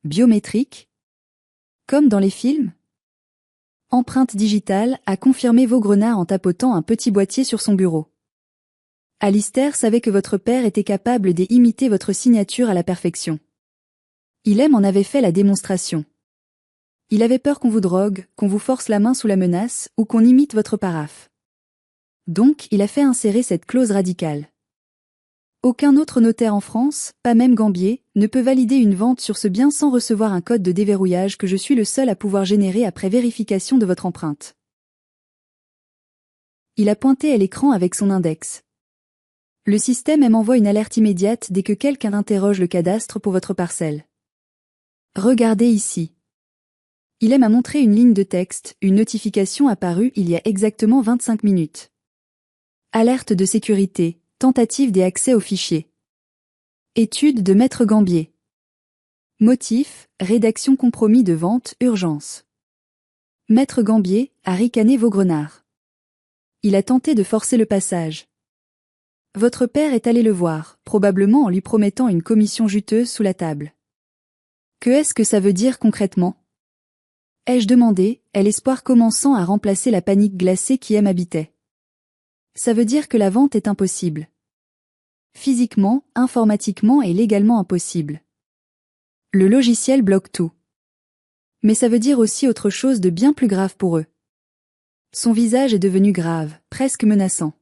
Biométrique ? Comme dans les films ? Empreinte digitale, a confirmé Vaugrenard en tapotant un petit boîtier sur son bureau. Alistair savait que votre père était capable d'imiter votre signature à la perfection. Il en avait fait la démonstration. Il avait peur qu'on vous drogue, qu'on vous force la main sous la menace, ou qu'on imite votre paraphe. Donc, il a fait insérer cette clause radicale. Aucun autre notaire en France, pas même Gambier, ne peut valider une vente sur ce bien sans recevoir un code de déverrouillage que je suis le seul à pouvoir générer après vérification de votre empreinte. Il a pointé à l'écran avec son index. Le système m'envoie une alerte immédiate dès que quelqu'un interroge le cadastre pour votre parcelle. Regardez ici. Il m'a montré une ligne de texte, une notification apparue il y a exactement 25 minutes. Alerte de sécurité, tentative d'accès au fichier. Étude de Maître Gambier. Motif, rédaction compromis de vente, urgence. Maître Gambier a ricané Vaugrenard. Il a tenté de forcer le passage. Votre père est allé le voir, probablement en lui promettant une commission juteuse sous la table. Que est-ce que ça veut dire concrètement ? Ai-je demandé, l'espoir commençant à remplacer la panique glacée qui m'habitait. Ça veut dire que la vente est impossible. Physiquement, informatiquement et légalement impossible. Le logiciel bloque tout. Mais ça veut dire aussi autre chose de bien plus grave pour eux. Son visage est devenu grave, presque menaçant.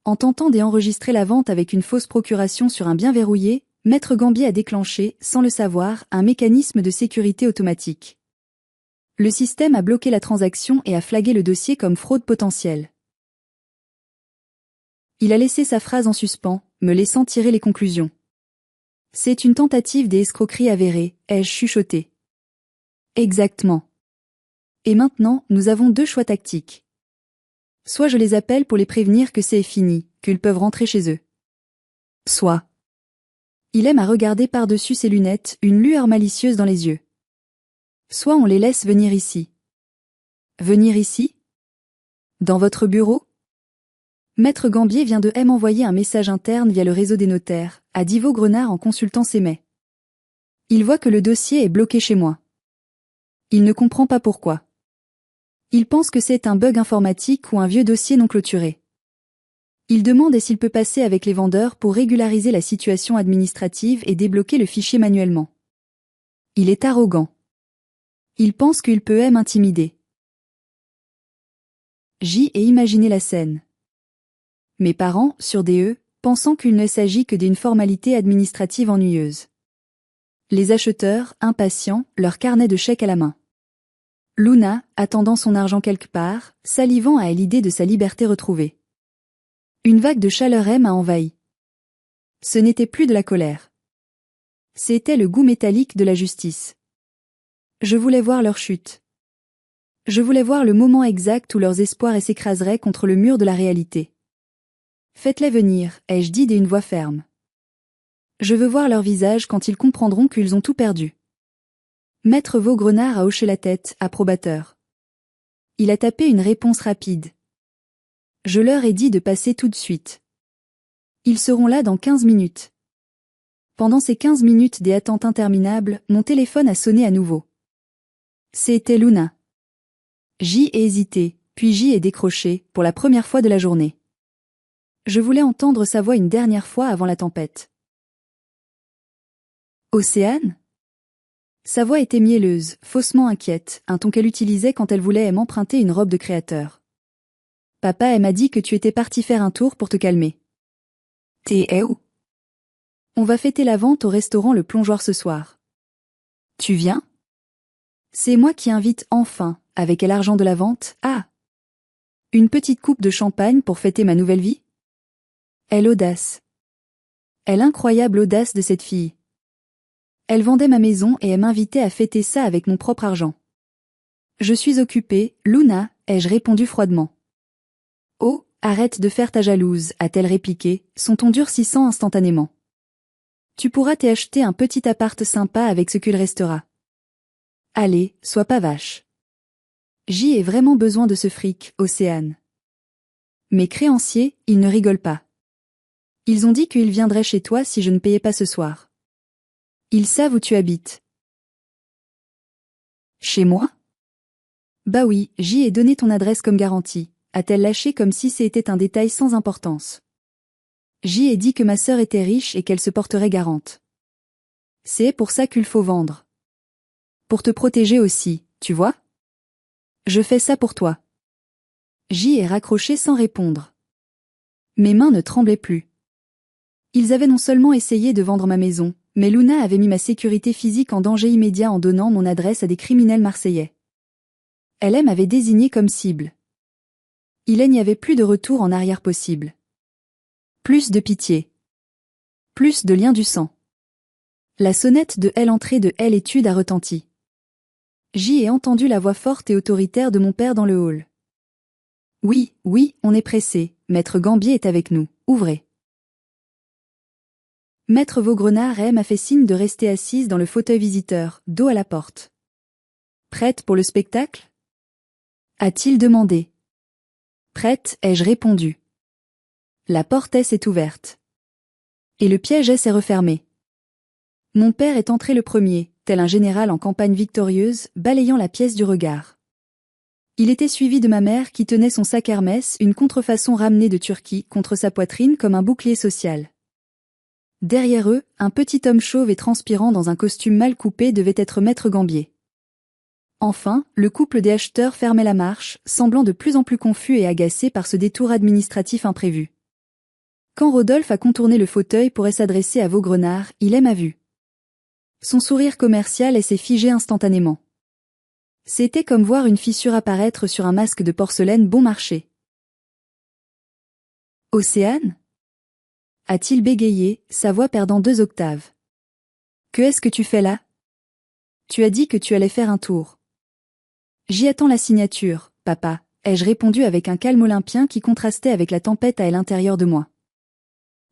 En tentant d'enregistrer la vente avec une fausse procuration sur un bien verrouillé, Maître Gambier a déclenché, sans le savoir, un mécanisme de sécurité automatique. Le système a bloqué la transaction et a flagué le dossier comme fraude potentielle. Il a laissé sa phrase en suspens, me laissant tirer les conclusions. C'est une tentative d'escroquerie avérée, ai-je chuchoté. Exactement. Et maintenant, nous avons deux choix tactiques. Soit je les appelle pour les prévenir que c'est fini, qu'ils peuvent rentrer chez eux. Soit. Il aime à regarder par-dessus ses lunettes, une lueur malicieuse dans les yeux. Soit on les laisse venir ici. Venir ici ? Dans votre bureau ? Maître Gambier vient de m'envoyer un message interne via le réseau des notaires, a dit Vaugrenard en consultant ses mails. Il voit que le dossier est bloqué chez moi. Il ne comprend pas pourquoi. Il pense que c'est un bug informatique ou un vieux dossier non clôturé. Il demande s'il peut passer avec les vendeurs pour régulariser la situation administrative et débloquer le fichier manuellement. Il est arrogant. Il pense qu'il peut m'intimider. J'y ai imaginé la scène. Mes parents, sur des pensant qu'il ne s'agit que d'une formalité administrative ennuyeuse. Les acheteurs, impatients, leur carnet de chèques à la main. Luna, attendant son argent quelque part, salivant à l'idée de sa liberté retrouvée. Une vague de chaleur m'a envahi. Ce n'était plus de la colère. C'était le goût métallique de la justice. Je voulais voir leur chute. Je voulais voir le moment exact où leurs espoirs s'écraseraient contre le mur de la réalité. Faites-les venir, ai-je dit d'une voix ferme. Je veux voir leur visage quand ils comprendront qu'ils ont tout perdu. Maître Vaugrenard a hoché la tête, approbateur. Il a tapé une réponse rapide. Je leur ai dit de passer tout de suite. Ils seront là dans 15 minutes. Pendant ces 15 minutes des attentes interminables, mon téléphone a sonné à nouveau. C'était Luna. J'y ai hésité, puis j'y ai décroché, pour la première fois de la journée. Je voulais entendre sa voix une dernière fois avant la tempête. Océane ? Sa voix était mielleuse, faussement inquiète, un ton qu'elle utilisait quand elle voulait m'emprunter une robe de créateur. Papa, elle m'a dit que tu étais parti faire un tour pour te calmer. T'es où ? On va fêter la vente au restaurant Le Plongeoir ce soir. Tu viens ? C'est moi qui invite enfin, avec l'argent de la vente, une petite coupe de champagne pour fêter ma nouvelle vie ? L'audace. L'incroyable audace de cette fille. Elle vendait ma maison et elle m'invitait à fêter ça avec mon propre argent. Je suis occupée, Luna, ai-je répondu froidement. Oh, arrête de faire ta jalouse, a-t-elle répliqué, son ton durcissant instantanément. Tu pourras t'acheter un petit appart sympa avec ce qu'il restera. Allez, sois pas vache. J'y ai vraiment besoin de ce fric, Océane. Mes créanciers, ils ne rigolent pas. Ils ont dit qu'ils viendraient chez toi si je ne payais pas ce soir. Ils savent où tu habites. Chez moi ? Bah oui, j'y ai donné ton adresse comme garantie, a-t-elle lâché comme si c'était un détail sans importance. J'y ai dit que ma sœur était riche et qu'elle se porterait garante. C'est pour ça qu'il faut vendre. Pour te protéger aussi, tu vois ? Je fais ça pour toi. J'y ai raccroché sans répondre. Mes mains ne tremblaient plus. Ils avaient non seulement essayé de vendre ma maison, mais Luna avait mis ma sécurité physique en danger immédiat en donnant mon adresse à des criminels marseillais. Elle m'avait désigné comme cible. Il n'y avait plus de retour en arrière possible. Plus de pitié. Plus de lien du sang. La sonnette de l'entrée de l'étude a retenti. J'y ai entendu la voix forte et autoritaire de mon père dans le hall. Oui, on est pressé, Maître Gambier est avec nous, ouvrez. Maître Vaugrenard m'a fait signe de rester assise dans le fauteuil visiteur, dos à la porte. Prête pour le spectacle ? A-t-il demandé. Prête, ai-je répondu. La porte s'est ouverte. Et le piège s'est refermé. Mon père est entré le premier, tel un général en campagne victorieuse, balayant la pièce du regard. Il était suivi de ma mère qui tenait son sac Hermès, une contrefaçon ramenée de Turquie, contre sa poitrine comme un bouclier social. Derrière eux, un petit homme chauve et transpirant dans un costume mal coupé devait être Maître Gambier. Enfin, le couple des acheteurs fermait la marche, semblant de plus en plus confus et agacé par ce détour administratif imprévu. Quand Rodolphe a contourné le fauteuil pour s'adresser à Vaugrenard, il m'a vu. Son sourire commercial s'est figé instantanément. C'était comme voir une fissure apparaître sur un masque de porcelaine bon marché. Océane ? A-t-il bégayé, sa voix perdant 2 octaves. Que est-ce que tu fais là ? Tu as dit que tu allais faire un tour. J'y attends la signature, papa, ai-je répondu avec un calme olympien qui contrastait avec la tempête à l'intérieur de moi.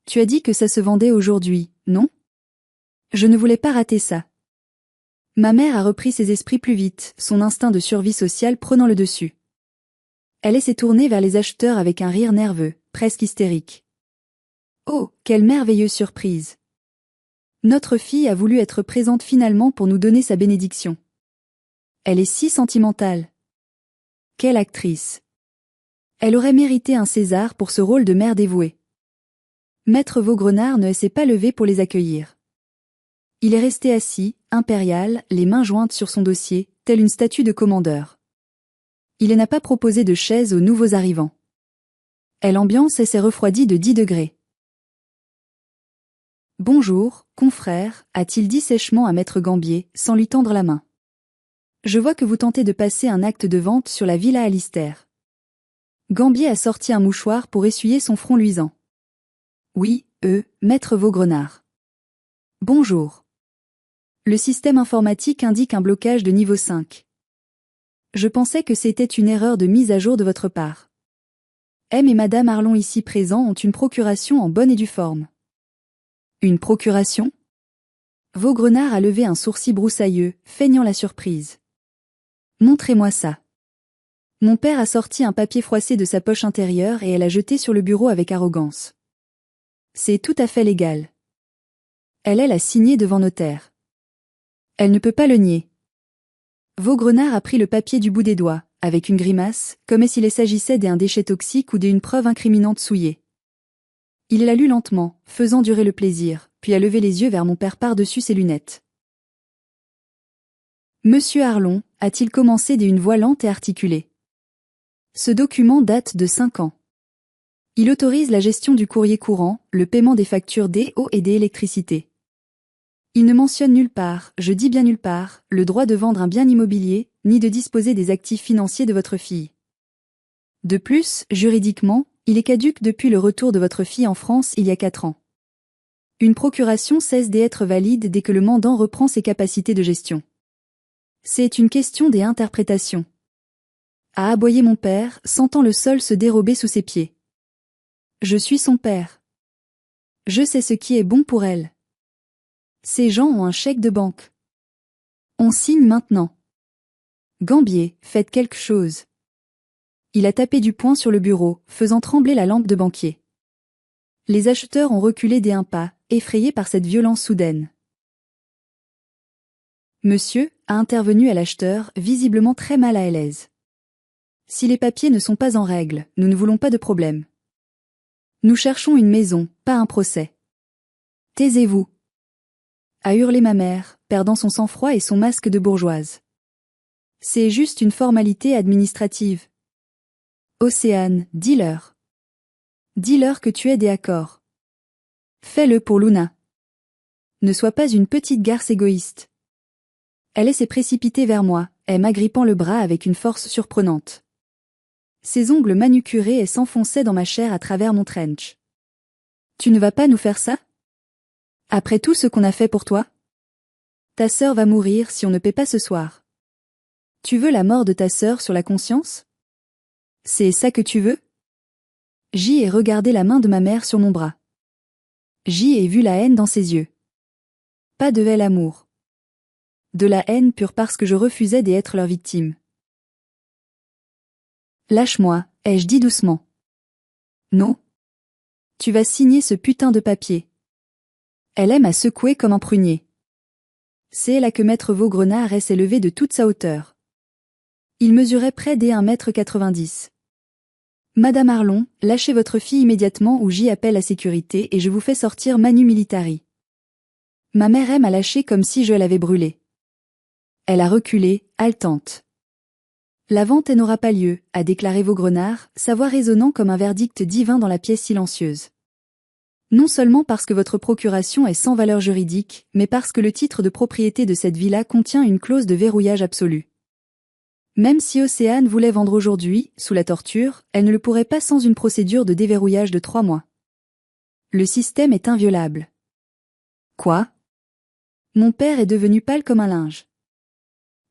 Tu as dit que ça se vendait aujourd'hui, non ? Je ne voulais pas rater ça. Ma mère a repris ses esprits plus vite, son instinct de survie sociale prenant le dessus. Elle s'est tournée vers les acheteurs avec un rire nerveux, presque hystérique. Oh, quelle merveilleuse surprise! Notre fille a voulu être présente finalement pour nous donner sa bénédiction. Elle est si sentimentale. Quelle actrice! Elle aurait mérité un César pour ce rôle de mère dévouée. Maître Vaugrenard ne s'est pas levé pour les accueillir. Il est resté assis, impérial, les mains jointes sur son dossier, tel une statue de commandeur. Il n'a pas proposé de chaise aux nouveaux arrivants. L'ambiance s'est refroidie de 10 degrés. Bonjour, confrère, a-t-il dit sèchement à Maître Gambier, sans lui tendre la main. Je vois que vous tentez de passer un acte de vente sur la villa Alistair. Gambier a sorti un mouchoir pour essuyer son front luisant. Oui, Maître Vaugrenard. Bonjour. Le système informatique indique un blocage de niveau 5. Je pensais que c'était une erreur de mise à jour de votre part. M et Madame Arlon ici présents ont une procuration en bonne et due forme. Une procuration ? Vaugrenard a levé un sourcil broussailleux, feignant la surprise. Montrez-moi ça. Mon père a sorti un papier froissé de sa poche intérieure et elle a jeté sur le bureau avec arrogance. C'est tout à fait légal. Elle l'a signé devant notaire. Elle ne peut pas le nier. Vaugrenard a pris le papier du bout des doigts, avec une grimace, comme s'il s'agissait d'un déchet toxique ou d'une preuve incriminante souillée. Il l'a lu lentement, faisant durer le plaisir, puis a levé les yeux vers mon père par-dessus ses lunettes. Monsieur Arlon, a-t-il commencé d'une voix lente et articulée. Ce document date de 5 ans. Il autorise la gestion du courrier courant, le paiement des factures d'eau et d'électricité. Il ne mentionne nulle part, je dis bien nulle part, le droit de vendre un bien immobilier, ni de disposer des actifs financiers de votre fille. De plus, juridiquement, il est caduc depuis le retour de votre fille en France il y a 4 ans. Une procuration cesse d'être valide dès que le mandant reprend ses capacités de gestion. C'est une question des interprétations. A aboyé mon père, sentant le sol se dérober sous ses pieds. Je suis son père. Je sais ce qui est bon pour elle. Ces gens ont un chèque de banque. On signe maintenant. Gambier, faites quelque chose. Il a tapé du poing sur le bureau, faisant trembler la lampe de banquier. Les acheteurs ont reculé d'un pas, effrayés par cette violence soudaine. Monsieur, a intervenu à l'acheteur, visiblement très mal à l'aise. Si les papiers ne sont pas en règle, nous ne voulons pas de problème. Nous cherchons une maison, pas un procès. Taisez-vous. A hurlé ma mère, perdant son sang-froid et son masque de bourgeoise. C'est juste une formalité administrative. Océane, dis-leur. Dis-leur que tu es des accords. Fais-le pour Luna. Ne sois pas une petite garce égoïste. Elle s'est précipitée vers moi, m'agrippant le bras avec une force surprenante. Ses ongles manucurés s'enfonçaient dans ma chair à travers mon trench. Tu ne vas pas nous faire ça? Après tout ce qu'on a fait pour toi? Ta sœur va mourir si on ne paie pas ce soir. Tu veux la mort de ta sœur sur la conscience? C'est ça que tu veux? J'y ai regardé la main de ma mère sur mon bras. J'y ai vu la haine dans ses yeux. Pas de l'amour. De la haine pure parce que je refusais d'être leur victime. Lâche-moi, ai-je dit doucement. Non. Tu vas signer ce putain de papier. Elle aime à secouer comme un prunier. C'est là que maître Vaugrenard s'est levé de toute sa hauteur. Il mesurait près des 1,90 m. Madame Arlon, lâchez votre fille immédiatement ou j'y appelle la sécurité et je vous fais sortir manu militari. Ma mère m'a lâché comme si je l'avais brûlée. Elle a reculé, haletante. La vente n'aura pas lieu, a déclaré Vaugrenard, sa voix résonnant comme un verdict divin dans la pièce silencieuse. Non seulement parce que votre procuration est sans valeur juridique, mais parce que le titre de propriété de cette villa contient une clause de verrouillage absolu. Même si Océane voulait vendre aujourd'hui, sous la torture, elle ne le pourrait pas sans une procédure de déverrouillage de 3 mois. Le système est inviolable. Quoi? Mon père est devenu pâle comme un linge.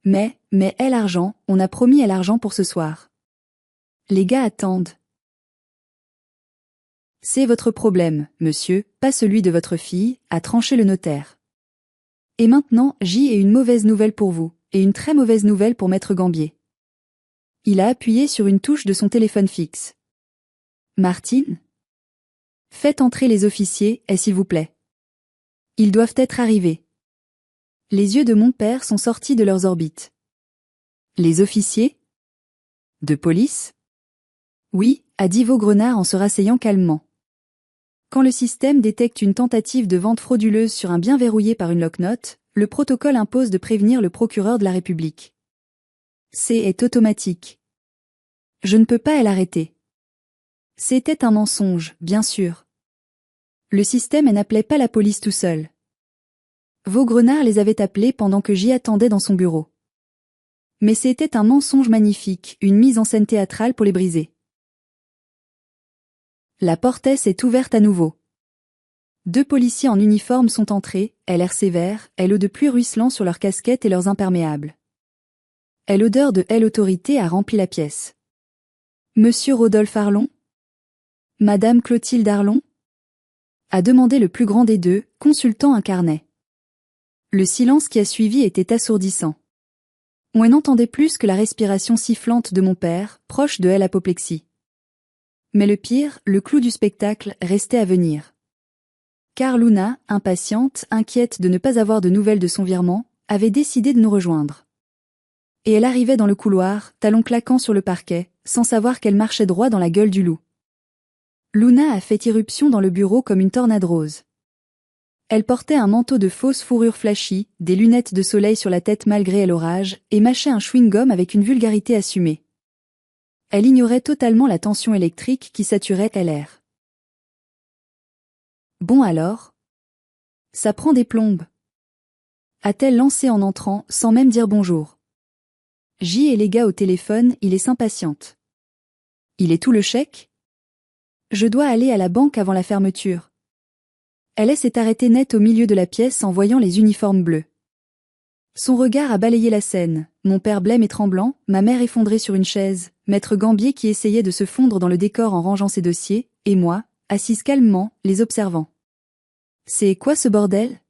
Mais est l'argent, on a promis à l'argent pour ce soir. Les gars attendent. C'est votre problème, monsieur, pas celui de votre fille, a tranché le notaire. Et maintenant, j'y ai une mauvaise nouvelle pour vous, et une très mauvaise nouvelle pour maître Gambier. Il a appuyé sur une touche de son téléphone fixe. Martine? Faites entrer les officiers, s'il vous plaît. Ils doivent être arrivés. Les yeux de mon père sont sortis de leurs orbites. Les officiers? De police? Oui, a dit Vaugrenard en se rasseyant calmement. Quand le système détecte une tentative de vente frauduleuse sur un bien verrouillé par une lock-note, le protocole impose de prévenir le procureur de la République. C'est automatique. Je ne peux pas l'arrêter. C'était un mensonge, bien sûr. Le système n'appelait pas la police tout seul. Vaugrenard les avait appelés pendant que j'y attendais dans son bureau. Mais c'était un mensonge magnifique, une mise en scène théâtrale pour les briser. La porte s'est ouverte à nouveau. 2 policiers en uniforme sont entrés, l'air sévère, l'eau de pluie ruisselant sur leurs casquettes et leurs imperméables. L'odeur de l'autorité a rempli la pièce. Monsieur Rodolphe Arlon? Madame Clotilde Arlon? A demandé le plus grand des deux, consultant un carnet. Le silence qui a suivi était assourdissant. On n'entendait plus que la respiration sifflante de mon père, proche de l'apoplexie. Mais le pire, le clou du spectacle, restait à venir. car Luna, impatiente, inquiète de ne pas avoir de nouvelles de son virement, avait décidé de nous rejoindre. Et elle arrivait dans le couloir, talons claquant sur le parquet, sans savoir qu'elle marchait droit dans la gueule du loup. Luna a fait irruption dans le bureau comme une tornade rose. Elle portait un manteau de fausse fourrure flashy, des lunettes de soleil sur la tête malgré l'orage, et mâchait un chewing-gum avec une vulgarité assumée. Elle ignorait totalement la tension électrique qui saturait l'air. Bon alors? Ça prend des plombes. A-t-elle lancé en entrant, sans même dire bonjour. J et les gars au téléphone, il est s'impatiente. Il est tout le chèque? Je dois aller à la banque avant la fermeture. Elle s'est arrêtée net au milieu de la pièce en voyant les uniformes bleus. Son regard a balayé la scène, mon père blême et tremblant, ma mère effondrée sur une chaise, maître Gambier qui essayait de se fondre dans le décor en rangeant ses dossiers, et moi, assise calmement, les observant. C'est quoi ce bordel?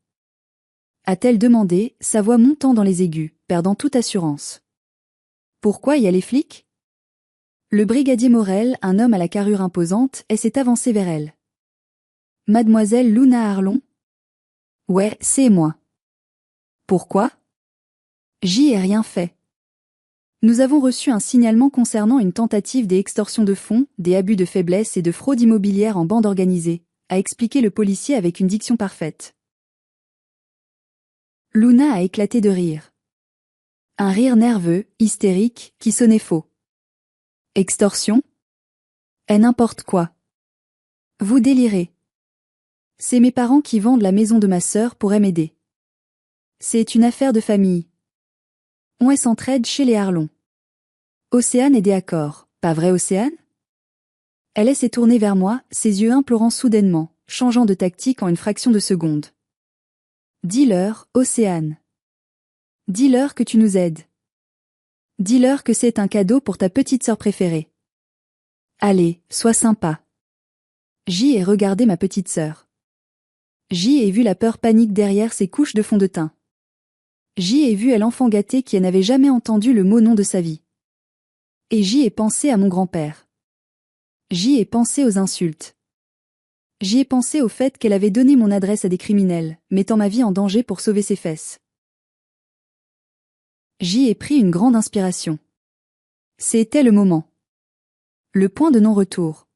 A-t-elle demandé, sa voix montant dans les aigus, perdant toute assurance. Pourquoi y a les flics? Le brigadier Morel, un homme à la carrure imposante, s'est avancé vers elle. Mademoiselle Luna Arlon? Ouais, c'est moi. Pourquoi? J'y ai rien fait. Nous avons reçu un signalement concernant une tentative d'extorsion de fonds, des abus de faiblesse et de fraude immobilière en bande organisée, a expliqué le policier avec une diction parfaite. Luna a éclaté de rire. Un rire nerveux, hystérique, qui sonnait faux. Extorsion? Et n'importe quoi. Vous délirez. C'est mes parents qui vendent la maison de ma sœur pourraient m'aider. C'est une affaire de famille. On s'entraide chez les Arlon. Océane est d'accord, pas vrai Océane? Elle s'est tournée vers moi, ses yeux implorant soudainement, changeant de tactique en une fraction de seconde. Dis-leur, Océane. Dis-leur que tu nous aides. Dis-leur que c'est un cadeau pour ta petite sœur préférée. Allez, sois sympa. J'y ai regardé ma petite sœur. J'y ai vu la peur panique derrière ses couches de fond de teint. J'y ai vu l'enfant gâté qui n'avait jamais entendu le mot nom de sa vie. Et j'y ai pensé à mon grand-père. J'y ai pensé aux insultes. J'y ai pensé au fait qu'elle avait donné mon adresse à des criminels, mettant ma vie en danger pour sauver ses fesses. J'y ai pris une grande inspiration. C'était le moment. Le point de non-retour.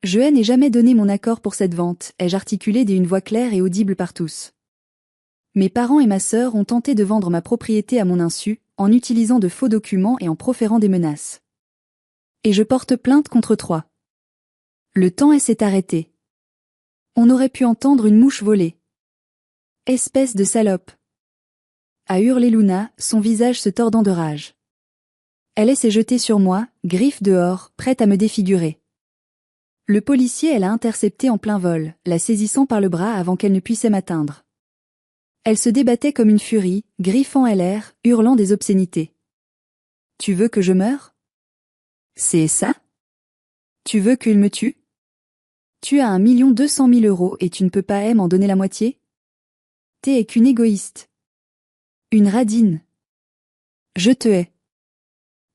Je n'ai jamais donné mon accord pour cette vente, ai-je articulé d'une voix claire et audible par tous. Mes parents et ma sœur ont tenté de vendre ma propriété à mon insu, en utilisant de faux documents et en proférant des menaces. Et je porte plainte contre 3. Le temps s'est arrêté. On aurait pu entendre une mouche voler. Espèce de salope! A hurlé Luna, son visage se tordant de rage. Elle s'est jetée sur moi, griffe dehors, prête à me défigurer. Le policier elle a intercepté en plein vol, la saisissant par le bras avant qu'elle ne puisse m'atteindre. Elle se débattait comme une furie, griffant l'air, hurlant des obscénités. Tu veux que je meure? C'est ça? Tu veux qu'il me tue? Tu as 1 200 000 € et tu ne peux pas m'en donner la moitié? T'es qu'une égoïste. Une radine. Je te hais.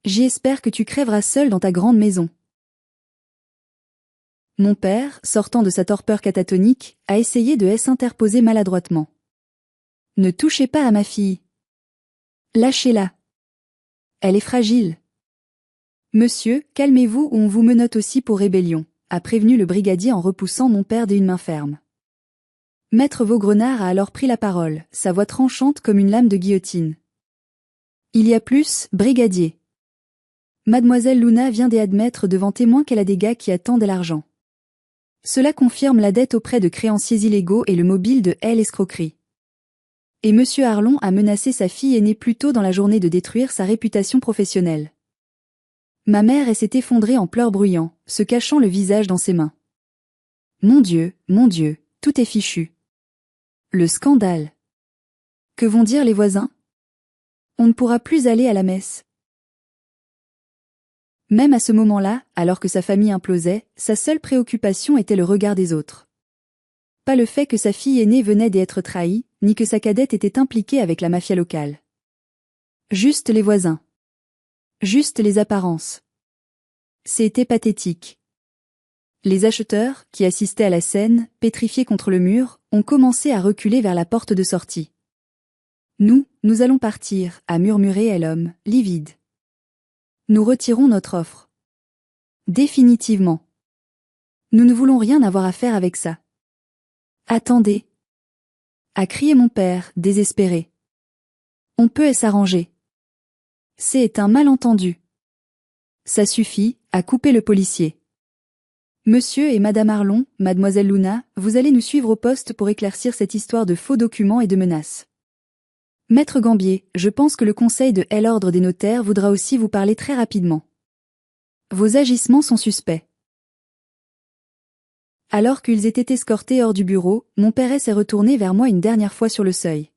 J'espère que tu crèveras seule dans ta grande maison. Mon père, sortant de sa torpeur catatonique, a essayé de s'interposer maladroitement. Ne touchez pas à ma fille. Lâchez-la. Elle est fragile. Monsieur, calmez-vous ou on vous menotte aussi pour rébellion, a prévenu le brigadier en repoussant mon père d'une main ferme. Maître Vaugrenard a alors pris la parole, sa voix tranchante comme une lame de guillotine. Il y a plus, brigadier. Mademoiselle Luna vient d'admettre devant témoin qu'elle a des gars qui attendent l'argent. Cela confirme la dette auprès de créanciers illégaux et le mobile de l'escroquerie. Et Monsieur Arlon a menacé sa fille aînée plus tôt dans la journée de détruire sa réputation professionnelle. Ma mère s'est effondrée en pleurs bruyants, se cachant le visage dans ses mains. Mon Dieu, tout est fichu. Le scandale. Que vont dire les voisins? On ne pourra plus aller à la messe. Même à ce moment-là, alors que sa famille implosait, sa seule préoccupation était le regard des autres. Pas le fait que sa fille aînée venait d'être trahie, ni que sa cadette était impliquée avec la mafia locale. Juste les voisins. Juste les apparences. C'était pathétique. Les acheteurs, qui assistaient à la scène, pétrifiés contre le mur, ont commencé à reculer vers la porte de sortie. Nous allons partir, a murmuré l'homme, livide. Nous retirons notre offre. Définitivement. Nous ne voulons rien avoir à faire avec ça. Attendez. A crié mon père, désespéré. On peut s'arranger. C'est un malentendu. Ça suffit, a coupé le policier. Monsieur et Madame Arlon, Mademoiselle Luna, vous allez nous suivre au poste pour éclaircir cette histoire de faux documents et de menaces. Maître Gambier, je pense que le conseil de l'ordre des notaires voudra aussi vous parler très rapidement. Vos agissements sont suspects. Alors qu'ils étaient escortés hors du bureau, mon père s'est retourné vers moi une dernière fois sur le seuil.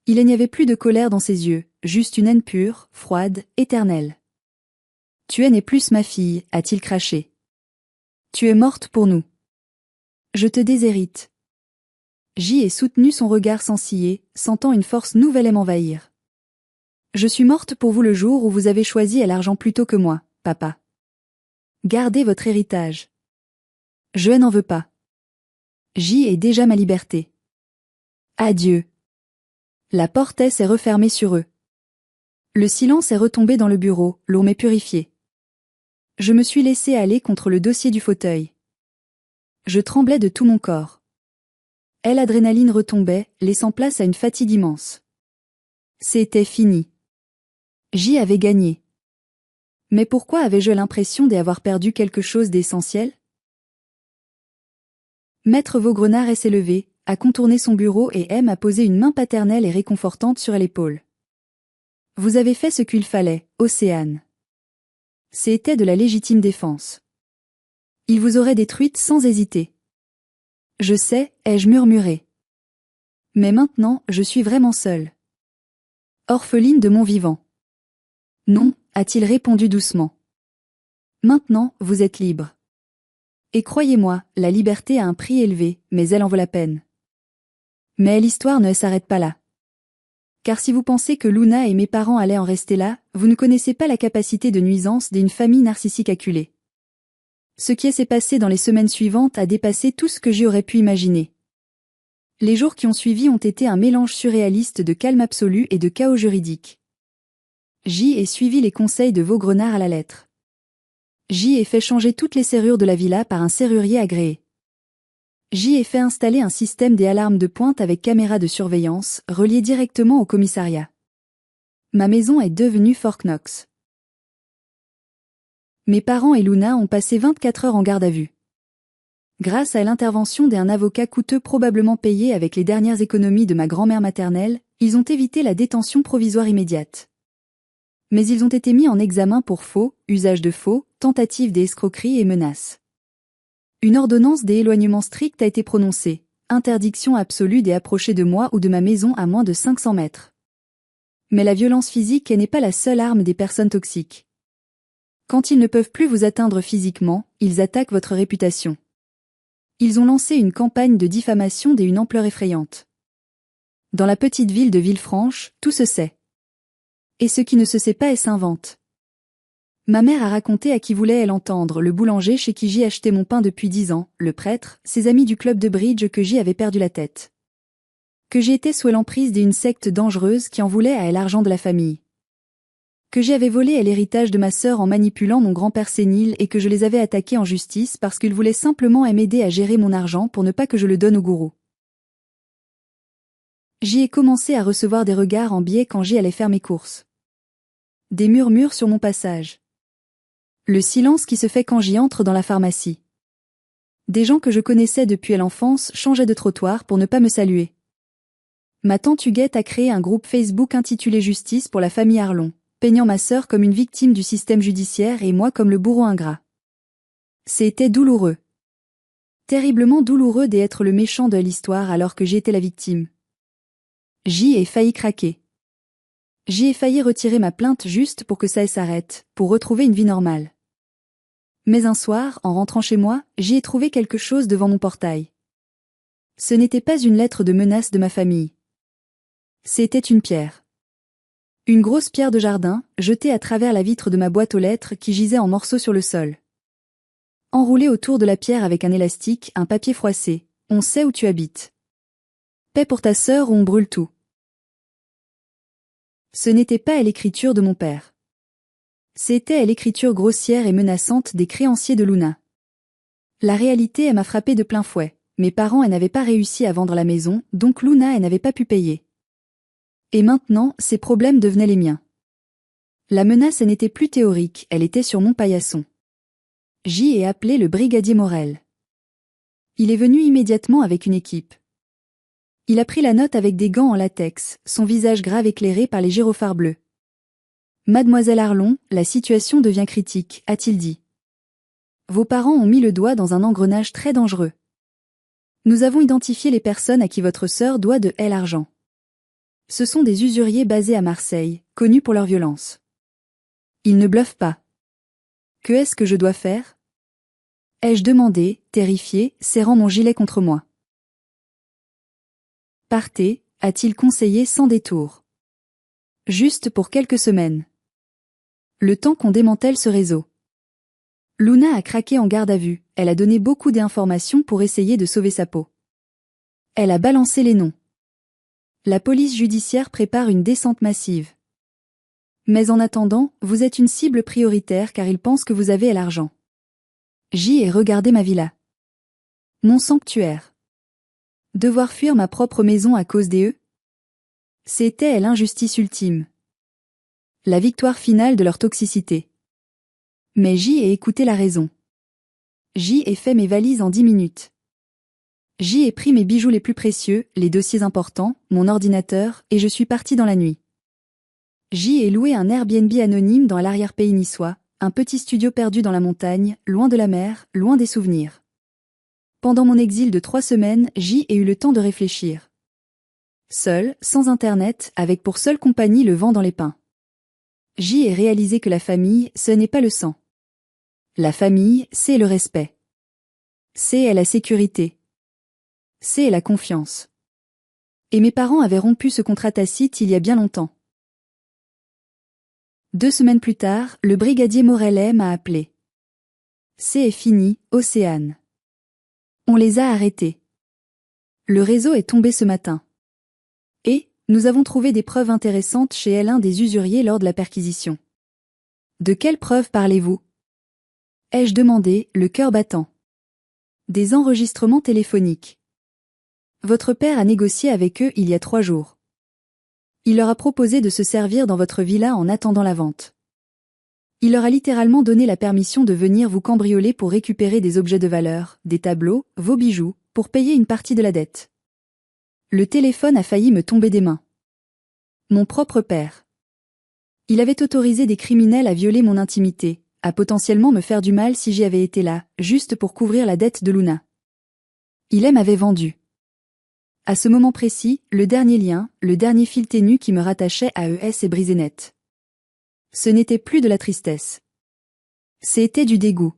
Il n'y avait plus de colère dans ses yeux, juste une haine pure, froide, éternelle. Tu n'es plus ma fille, a-t-il craché. Tu es morte pour nous. Je te déshérite. J ai soutenu son regard sans ciller, sentant une force nouvelle m'envahir. Je suis morte pour vous le jour où vous avez choisi l'argent plutôt que moi, papa. Gardez votre héritage. Je n'en veux pas. J ai déjà ma liberté. Adieu. La porte s'est refermée sur eux. Le silence est retombé dans le bureau, l'eau m'est purifiée. Je me suis laissé aller contre le dossier du fauteuil. Je tremblais de tout mon corps. L'adrénaline retombait, laissant place à une fatigue immense. C'était fini. J'y avais gagné. Mais pourquoi avais-je l'impression d'y avoir perdu quelque chose d'essentiel? Maître Vaugrenard s'est levé, a contourné son bureau et a posé une main paternelle et réconfortante sur l'épaule. Vous avez fait ce qu'il fallait, Océane. C'était de la légitime défense. Il vous aurait détruite sans hésiter. Je sais, ai-je murmuré. Mais maintenant, je suis vraiment seule. Orpheline de mon vivant. Non, a-t-il répondu doucement. Maintenant, vous êtes libre. Et croyez-moi, la liberté a un prix élevé, mais elle en vaut la peine. Mais l'histoire ne s'arrête pas là. Car si vous pensez que Luna et mes parents allaient en rester là, vous ne connaissez pas la capacité de nuisance d'une famille narcissique acculée. Ce qui s'est passé dans les semaines suivantes a dépassé tout ce que j'y aurais pu imaginer. Les jours qui ont suivi ont été un mélange surréaliste de calme absolu et de chaos juridique. J'y ai suivi les conseils de Vaugrenard à la lettre. J'y ai fait changer toutes les serrures de la villa par un serrurier agréé. J'y ai fait installer un système des alarmes de pointe avec caméra de surveillance, relié directement au commissariat. Ma maison est devenue Fort Knox. Mes parents et Luna ont passé 24 heures en garde à vue. Grâce à l'intervention d'un avocat coûteux probablement payé avec les dernières économies de ma grand-mère maternelle, ils ont évité la détention provisoire immédiate. Mais ils ont été mis en examen pour faux, usage de faux, tentative d'escroquerie et menaces. Une ordonnance d'éloignement strict a été prononcée, interdiction absolue d'approcher de moi ou de ma maison à moins de 500 mètres. Mais la violence physique n'est pas la seule arme des personnes toxiques. Quand ils ne peuvent plus vous atteindre physiquement, ils attaquent votre réputation. Ils ont lancé une campagne de diffamation d'une ampleur effrayante. Dans la petite ville de Villefranche, tout se sait. Et ce qui ne se sait pas s'invente. Ma mère a raconté à qui voulait l'entendre, le boulanger chez qui j'y achetais mon pain depuis 10 ans, le prêtre, ses amis du club de bridge que j'y avais perdu la tête. Que j'y étais sous l'emprise d'une secte dangereuse qui en voulait à l'argent de la famille. Que j'y avais volé l'héritage de ma sœur en manipulant mon grand-père sénile et que je les avais attaqués en justice parce qu'ils voulaient simplement m'aider à gérer mon argent pour ne pas que je le donne au gourou. J'y ai commencé à recevoir des regards en biais quand j'y allais faire mes courses. Des murmures sur mon passage. Le silence qui se fait quand j'y entre dans la pharmacie. Des gens que je connaissais depuis l'enfance changeaient de trottoir pour ne pas me saluer. Ma tante Huguette a créé un groupe Facebook intitulé Justice pour la famille Arlon, peignant ma sœur comme une victime du système judiciaire et moi comme le bourreau ingrat. C'était douloureux. Terriblement douloureux d'être le méchant de l'histoire alors que j'étais la victime. J'y ai failli craquer. J'y ai failli retirer ma plainte juste pour que ça s'arrête, pour retrouver une vie normale. Mais un soir, en rentrant chez moi, j'y ai trouvé quelque chose devant mon portail. Ce n'était pas une lettre de menace de ma famille. C'était une pierre. Une grosse pierre de jardin, jetée à travers la vitre de ma boîte aux lettres qui gisait en morceaux sur le sol. Enroulé autour de la pierre avec un élastique, un papier froissé. On sait où tu habites. Paix pour ta sœur ou on brûle tout. Ce n'était pas à l'écriture de mon père. C'était à l'écriture grossière et menaçante des créanciers de Luna. La réalité, elle m'a frappé de plein fouet. Mes parents, n'avaient pas réussi à vendre la maison, donc Luna, n'avait pas pu payer. Et maintenant, ces problèmes devenaient les miens. La menace, elle n'était plus théorique, elle était sur mon paillasson. J'y ai appelé le brigadier Morel. Il est venu immédiatement avec une équipe. Il a pris la note avec des gants en latex, son visage grave éclairé par les gyrophares bleus. Mademoiselle Arlon, la situation devient critique, a-t-il dit. Vos parents ont mis le doigt dans un engrenage très dangereux. Nous avons identifié les personnes à qui votre sœur doit de l'argent. Ce sont des usuriers basés à Marseille, connus pour leur violence. Ils ne bluffent pas. Que est-ce que je dois faire? Ai-je demandé, terrifié, serrant mon gilet contre moi. Partez, a-t-il conseillé sans détour. Juste pour quelques semaines. Le temps qu'on démantèle ce réseau. Luna a craqué en garde à vue, elle a donné beaucoup d'informations pour essayer de sauver sa peau. Elle a balancé les noms. La police judiciaire prépare une descente massive. Mais en attendant, vous êtes une cible prioritaire car ils pensent que vous avez l'argent. J'y ai regardé ma villa. Mon sanctuaire. Devoir fuir ma propre maison à cause des eux? C'était l'injustice ultime. La victoire finale de leur toxicité. Mais j'y ai écouté la raison. J'y ai fait mes valises en 10 minutes. J'y ai pris mes bijoux les plus précieux, les dossiers importants, mon ordinateur, et je suis parti dans la nuit. J'y ai loué un Airbnb anonyme dans l'arrière-pays niçois, un petit studio perdu dans la montagne, loin de la mer, loin des souvenirs. Pendant mon exil de 3 semaines, j'y ai eu le temps de réfléchir. Seul, sans internet, avec pour seule compagnie le vent dans les pins. J'y ai réalisé que la famille, ce n'est pas le sang. La famille, c'est le respect. C'est la sécurité. C'est la confiance. Et mes parents avaient rompu ce contrat tacite il y a bien longtemps. 2 semaines plus tard, le brigadier Morel m'a appelé. C'est fini, Océane. On les a arrêtés. Le réseau est tombé ce matin. Et, nous avons trouvé des preuves intéressantes chez l'un des usuriers lors de la perquisition. De quelles preuves parlez-vous? Ai-je demandé, le cœur battant. Des enregistrements téléphoniques. Votre père a négocié avec eux il y a 3 jours. Il leur a proposé de se servir dans votre villa en attendant la vente. Il leur a littéralement donné la permission de venir vous cambrioler pour récupérer des objets de valeur, des tableaux, vos bijoux, pour payer une partie de la dette. Le téléphone a failli me tomber des mains. Mon propre père. Il avait autorisé des criminels à violer mon intimité, à potentiellement me faire du mal si j'y avais été là, juste pour couvrir la dette de Luna. Il m'avait vendu. À ce moment précis, le dernier lien, le dernier fil ténu qui me rattachait à est brisé net. Ce n'était plus de la tristesse. C'était du dégoût.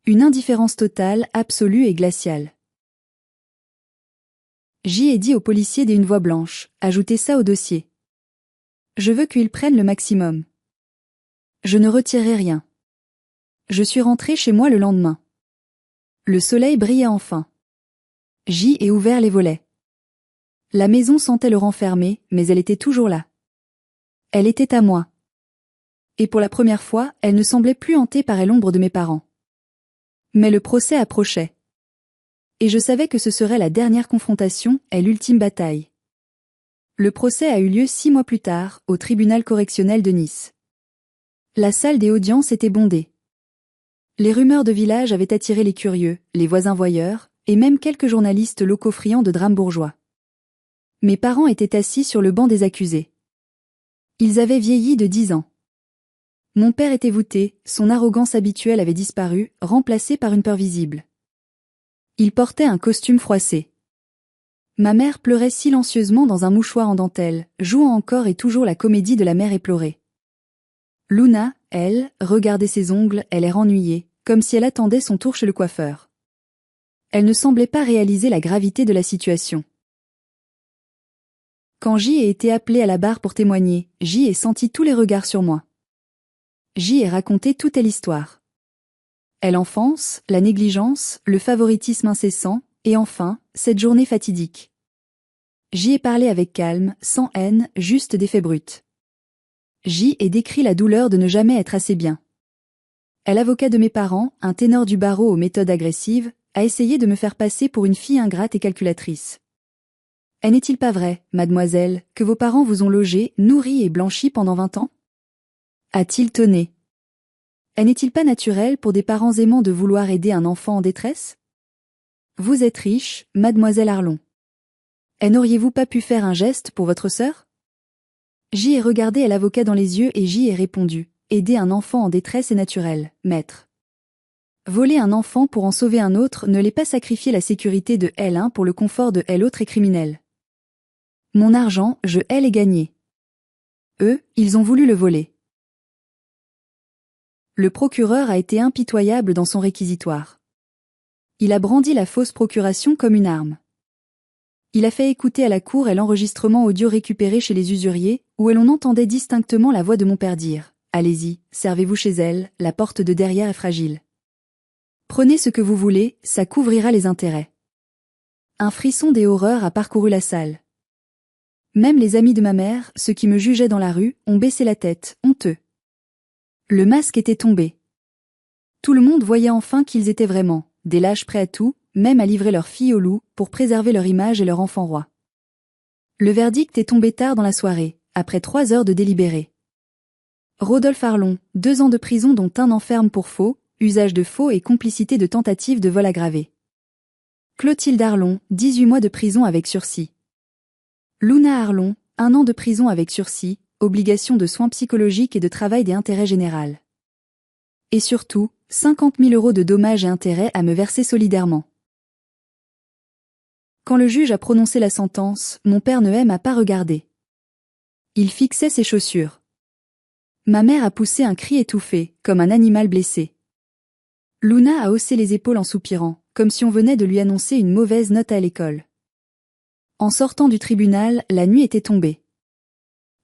Une indifférence totale, absolue et glaciale. J'y ai dit au policier d'une voix blanche, ajoutez ça au dossier. Je veux qu'ils prennent le maximum. Je ne retirerai rien. Je suis rentré chez moi le lendemain. Le soleil brillait enfin. J'y ai ouvert les volets. La maison sentait le renfermer, mais elle était toujours là. Elle était à moi. Et pour la première fois, elle ne semblait plus hantée par l'ombre de mes parents. Mais le procès approchait. Et je savais que ce serait la dernière confrontation et l'ultime bataille. Le procès a eu lieu 6 mois plus tard, au tribunal correctionnel de Nice. La salle des audiences était bondée. Les rumeurs de village avaient attiré les curieux, les voisins voyeurs, et même quelques journalistes locaux friands de drames bourgeois. Mes parents étaient assis sur le banc des accusés. Ils avaient vieilli de 10 ans. Mon père était voûté, son arrogance habituelle avait disparu, remplacée par une peur visible. Il portait un costume froissé. Ma mère pleurait silencieusement dans un mouchoir en dentelle, jouant encore et toujours la comédie de la mère éplorée. Luna, elle, regardait ses ongles, elle l'air ennuyée, comme si elle attendait son tour chez le coiffeur. Elle ne semblait pas réaliser la gravité de la situation. Quand j'y ai été appelée à la barre pour témoigner, j'y ai senti tous les regards sur moi. J'y ai raconté toute l'histoire. est l'enfance, la négligence, le favoritisme incessant, et enfin, cette journée fatidique. J'y ai parlé avec calme, sans haine, juste des faits bruts. J'y ai décrit la douleur de ne jamais être assez bien. L'avocat de mes parents, un ténor du barreau aux méthodes agressives, a essayé de me faire passer pour une fille ingrate et calculatrice. N'est-il pas vrai, mademoiselle, que vos parents vous ont logé, nourri et blanchi pendant 20 ans? A-t-il tonné? N'est-il pas naturel pour des parents aimants de vouloir aider un enfant en détresse? Vous êtes riche, mademoiselle Arlon. N'auriez-vous pas pu faire un geste pour votre sœur? J'y ai regardé l'avocat dans les yeux et j'y ai répondu. Aider un enfant en détresse est naturel, maître. Voler un enfant pour en sauver un autre ne l'est pas, sacrifier la sécurité de L1 pour le confort de L autre est criminel. Mon argent, je l'ai gagné. Eux, ils ont voulu le voler. Le procureur a été impitoyable dans son réquisitoire. Il a brandi la fausse procuration comme une arme. Il a fait écouter à la cour l'enregistrement audio récupéré chez les usuriers, où l'on entendait distinctement la voix de mon père dire « Allez-y, servez-vous chez elle, la porte de derrière est fragile. Prenez ce que vous voulez, ça couvrira les intérêts. » Un frisson des horreurs a parcouru la salle. Même les amis de ma mère, ceux qui me jugeaient dans la rue, ont baissé la tête, honteux. Le masque était tombé. Tout le monde voyait enfin qu'ils étaient vraiment des lâches prêts à tout, même à livrer leurs filles au loup, pour préserver leur image et leur enfant roi. Le verdict est tombé tard dans la soirée, après 3 heures de délibéré. Rodolphe Arlon, 2 ans de prison dont 1 enferme pour faux, usage de faux et complicité de tentative de vol aggravé. Clotilde Arlon, 18 mois de prison avec sursis. Luna Arlon, 1 an de prison avec sursis, obligation de soins psychologiques et de travail des intérêts généraux. Et surtout, 50 000 € de dommages et intérêts à me verser solidairement. Quand le juge a prononcé la sentence, mon père ne m'a pas regardé. Il fixait ses chaussures. Ma mère a poussé un cri étouffé, comme un animal blessé. Luna a haussé les épaules en soupirant, comme si on venait de lui annoncer une mauvaise note à l'école. En sortant du tribunal, la nuit était tombée.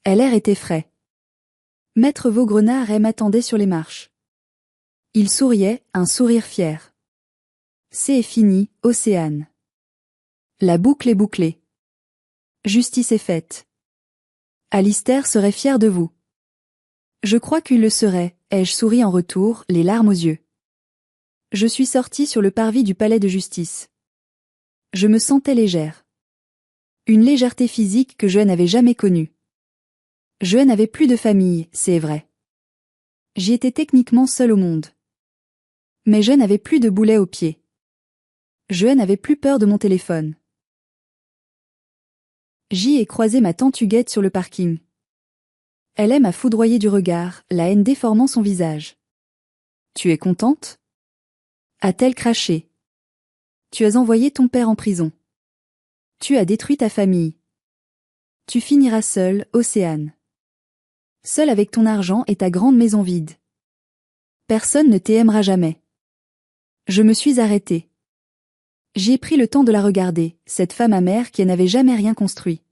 L'air était frais. Maître Vaugrenard m'attendait sur les marches. Il souriait, un sourire fier. C'est fini, Océane. La boucle est bouclée. Justice est faite. Alistair serait fier de vous. Je crois qu'il le serait, ai-je souri en retour, les larmes aux yeux. Je suis sortie sur le parvis du palais de justice. Je me sentais légère. Une légèreté physique que je n'avais jamais connue. Je n'avais plus de famille, c'est vrai. J'y étais techniquement seule au monde. Mais je n'avais plus de boulets aux pieds. Je n'avais plus peur de mon téléphone. J'y ai croisé ma tante Huguette sur le parking. Elle m'a foudroyé du regard, la haine déformant son visage. « Tu es contente ?» a-t-elle craché. « Tu as envoyé ton père en prison. Tu as détruit ta famille. Tu finiras seule, Océane. Seule avec ton argent et ta grande maison vide. Personne ne t'aimera jamais. » Je me suis arrêtée. J'y ai pris le temps de la regarder, cette femme amère qui n'avait jamais rien construit.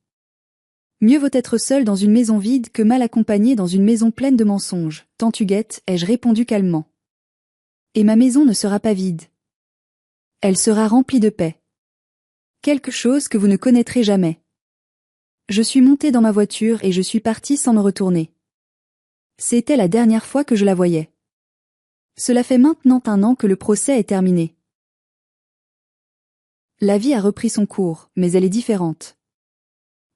Mieux vaut être seule dans une maison vide que mal accompagnée dans une maison pleine de mensonges, tante Huguette, ai-je répondu calmement. Et ma maison ne sera pas vide. Elle sera remplie de paix. Quelque chose que vous ne connaîtrez jamais. Je suis montée dans ma voiture et je suis partie sans me retourner. C'était la dernière fois que je la voyais. Cela fait maintenant 1 an que le procès est terminé. La vie a repris son cours, mais elle est différente.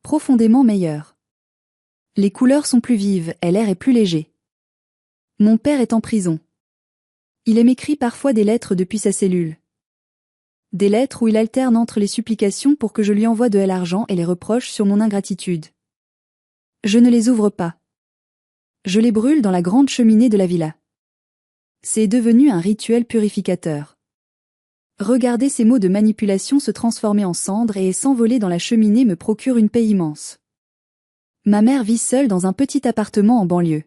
Profondément meilleure. Les couleurs sont plus vives et l'air est plus léger. Mon père est en prison. Il m'écrit parfois des lettres depuis sa cellule. Des lettres où il alterne entre les supplications pour que je lui envoie de l'argent et les reproches sur mon ingratitude. Je ne les ouvre pas. Je les brûle dans la grande cheminée de la villa. C'est devenu un rituel purificateur. Regarder ces mots de manipulation se transformer en cendres et s'envoler dans la cheminée me procure une paix immense. Ma mère vit seule dans un petit appartement en banlieue.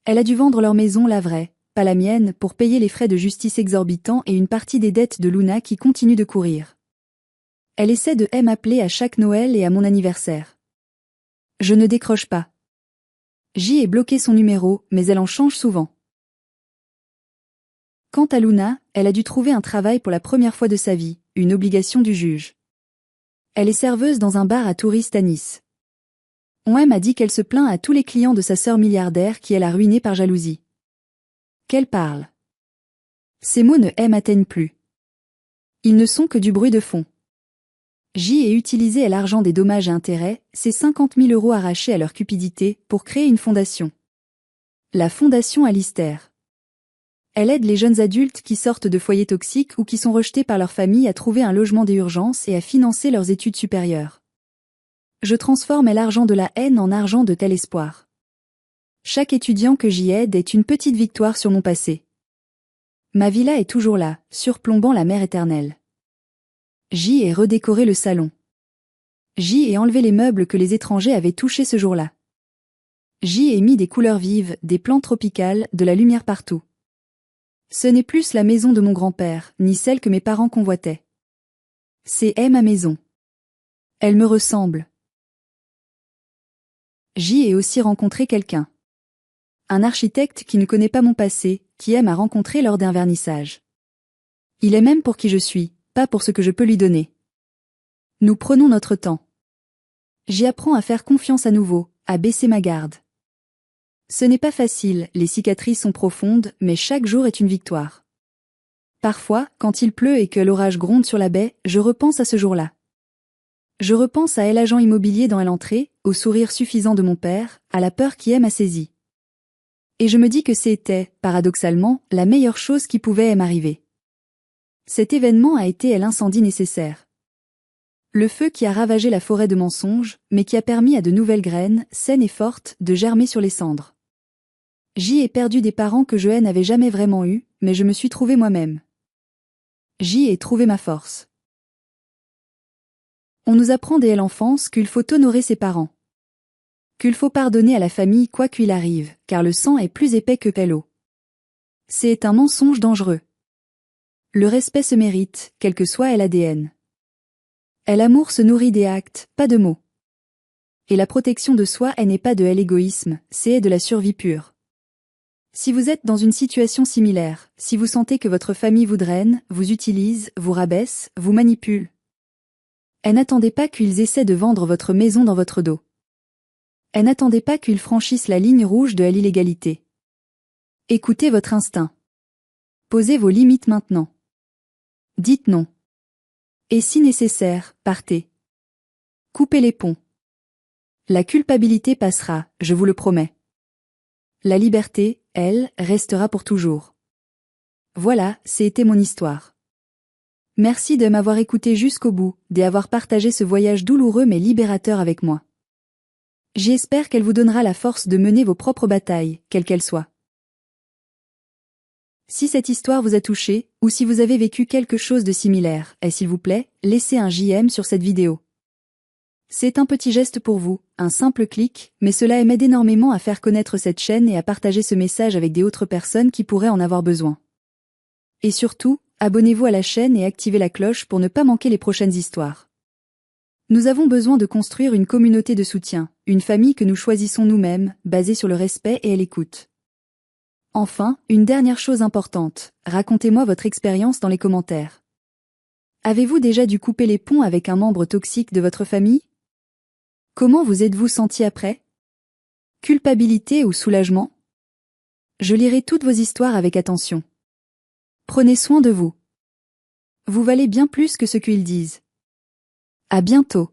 Elle a dû vendre leur maison, la vraie, pas la mienne, pour payer les frais de justice exorbitants et une partie des dettes de Luna qui continuent de courir. Elle essaie de m'appeler à chaque Noël et à mon anniversaire. Je ne décroche pas. J'y ai bloqué son numéro, mais elle en change souvent. Quant à Luna, elle a dû trouver un travail pour la première fois de sa vie, une obligation du juge. Elle est serveuse dans un bar à touristes à Nice. On m'a dit qu'elle se plaint à tous les clients de sa sœur milliardaire qui elle a ruiné par jalousie. Qu'elle parle. Ces mots ne m'atteignent plus. Ils ne sont que du bruit de fond. J ai utilisé l'argent des dommages et intérêts, ces 50 000 € arrachés à leur cupidité, pour créer une fondation. La Fondation Alistair. Elle aide les jeunes adultes qui sortent de foyers toxiques ou qui sont rejetés par leur famille à trouver un logement d'urgence et à financer leurs études supérieures. Je transforme l'argent de la haine en argent de tel espoir. Chaque étudiant que j'y aide est une petite victoire sur mon passé. Ma villa est toujours là, surplombant la mer éternelle. J ai redécoré le salon. J ai enlevé les meubles que les étrangers avaient touchés ce jour-là. J ai mis des couleurs vives, des plantes tropicales, de la lumière partout. Ce n'est plus la maison de mon grand-père, ni celle que mes parents convoitaient. C'est ma maison. Elle me ressemble. J ai aussi rencontré quelqu'un. Un architecte qui ne connaît pas mon passé, qui aime à rencontrer lors d'un vernissage. Il est même pour qui je suis, pas pour ce que je peux lui donner. Nous prenons notre temps. J'y apprends à faire confiance à nouveau, à baisser ma garde. Ce n'est pas facile, les cicatrices sont profondes, mais chaque jour est une victoire. Parfois, quand il pleut et que l'orage gronde sur la baie, je repense à ce jour-là. Je repense à l'agent immobilier dans l'entrée, au sourire suffisant de mon père, à la peur qui m'a saisi. Et je me dis que c'était, paradoxalement, la meilleure chose qui pouvait m'arriver. Cet événement a été l'incendie nécessaire. Le feu qui a ravagé la forêt de mensonges, mais qui a permis à de nouvelles graines, saines et fortes, de germer sur les cendres. J'y ai perdu des parents que je n'avais jamais vraiment eus, mais je me suis trouvé moi-même. J'y ai trouvé ma force. On nous apprend dès l'enfance qu'il faut honorer ses parents. Qu'il faut pardonner à la famille quoi qu'il arrive, car le sang est plus épais que l'eau. C'est un mensonge dangereux. Le respect se mérite, quel que soit l'ADN. L'amour se nourrit des actes, pas de mots. Et la protection de soi n'est pas de l'égoïsme, c'est de la survie pure. Si vous êtes dans une situation similaire, si vous sentez que votre famille vous draine, vous utilise, vous rabaisse, vous manipule, n'attendez pas qu'ils essaient de vendre votre maison dans votre dos. N'attendez pas qu'ils franchissent la ligne rouge de l'illégalité. Écoutez votre instinct. Posez vos limites maintenant. Dites non. Et si nécessaire, partez. Coupez les ponts. La culpabilité passera, je vous le promets. La liberté, elle, restera pour toujours. Voilà, c'était mon histoire. Merci de m'avoir écouté jusqu'au bout, d'avoir partagé ce voyage douloureux mais libérateur avec moi. J'espère qu'elle vous donnera la force de mener vos propres batailles, quelles qu'elles soient. Si cette histoire vous a touché, ou si vous avez vécu quelque chose de similaire, s'il vous plaît, laissez un j'aime sur cette vidéo. C'est un petit geste pour vous, un simple clic, mais cela m'aide énormément à faire connaître cette chaîne et à partager ce message avec des autres personnes qui pourraient en avoir besoin. Et surtout, abonnez-vous à la chaîne et activez la cloche pour ne pas manquer les prochaines histoires. Nous avons besoin de construire une communauté de soutien, une famille que nous choisissons nous-mêmes, basée sur le respect et l'écoute. Enfin, une dernière chose importante, racontez-moi votre expérience dans les commentaires. Avez-vous déjà dû couper les ponts avec un membre toxique de votre famille? Comment vous êtes-vous senti après? Culpabilité ou soulagement? Je lirai toutes vos histoires avec attention. Prenez soin de vous. Vous valez bien plus que ce qu'ils disent. À bientôt.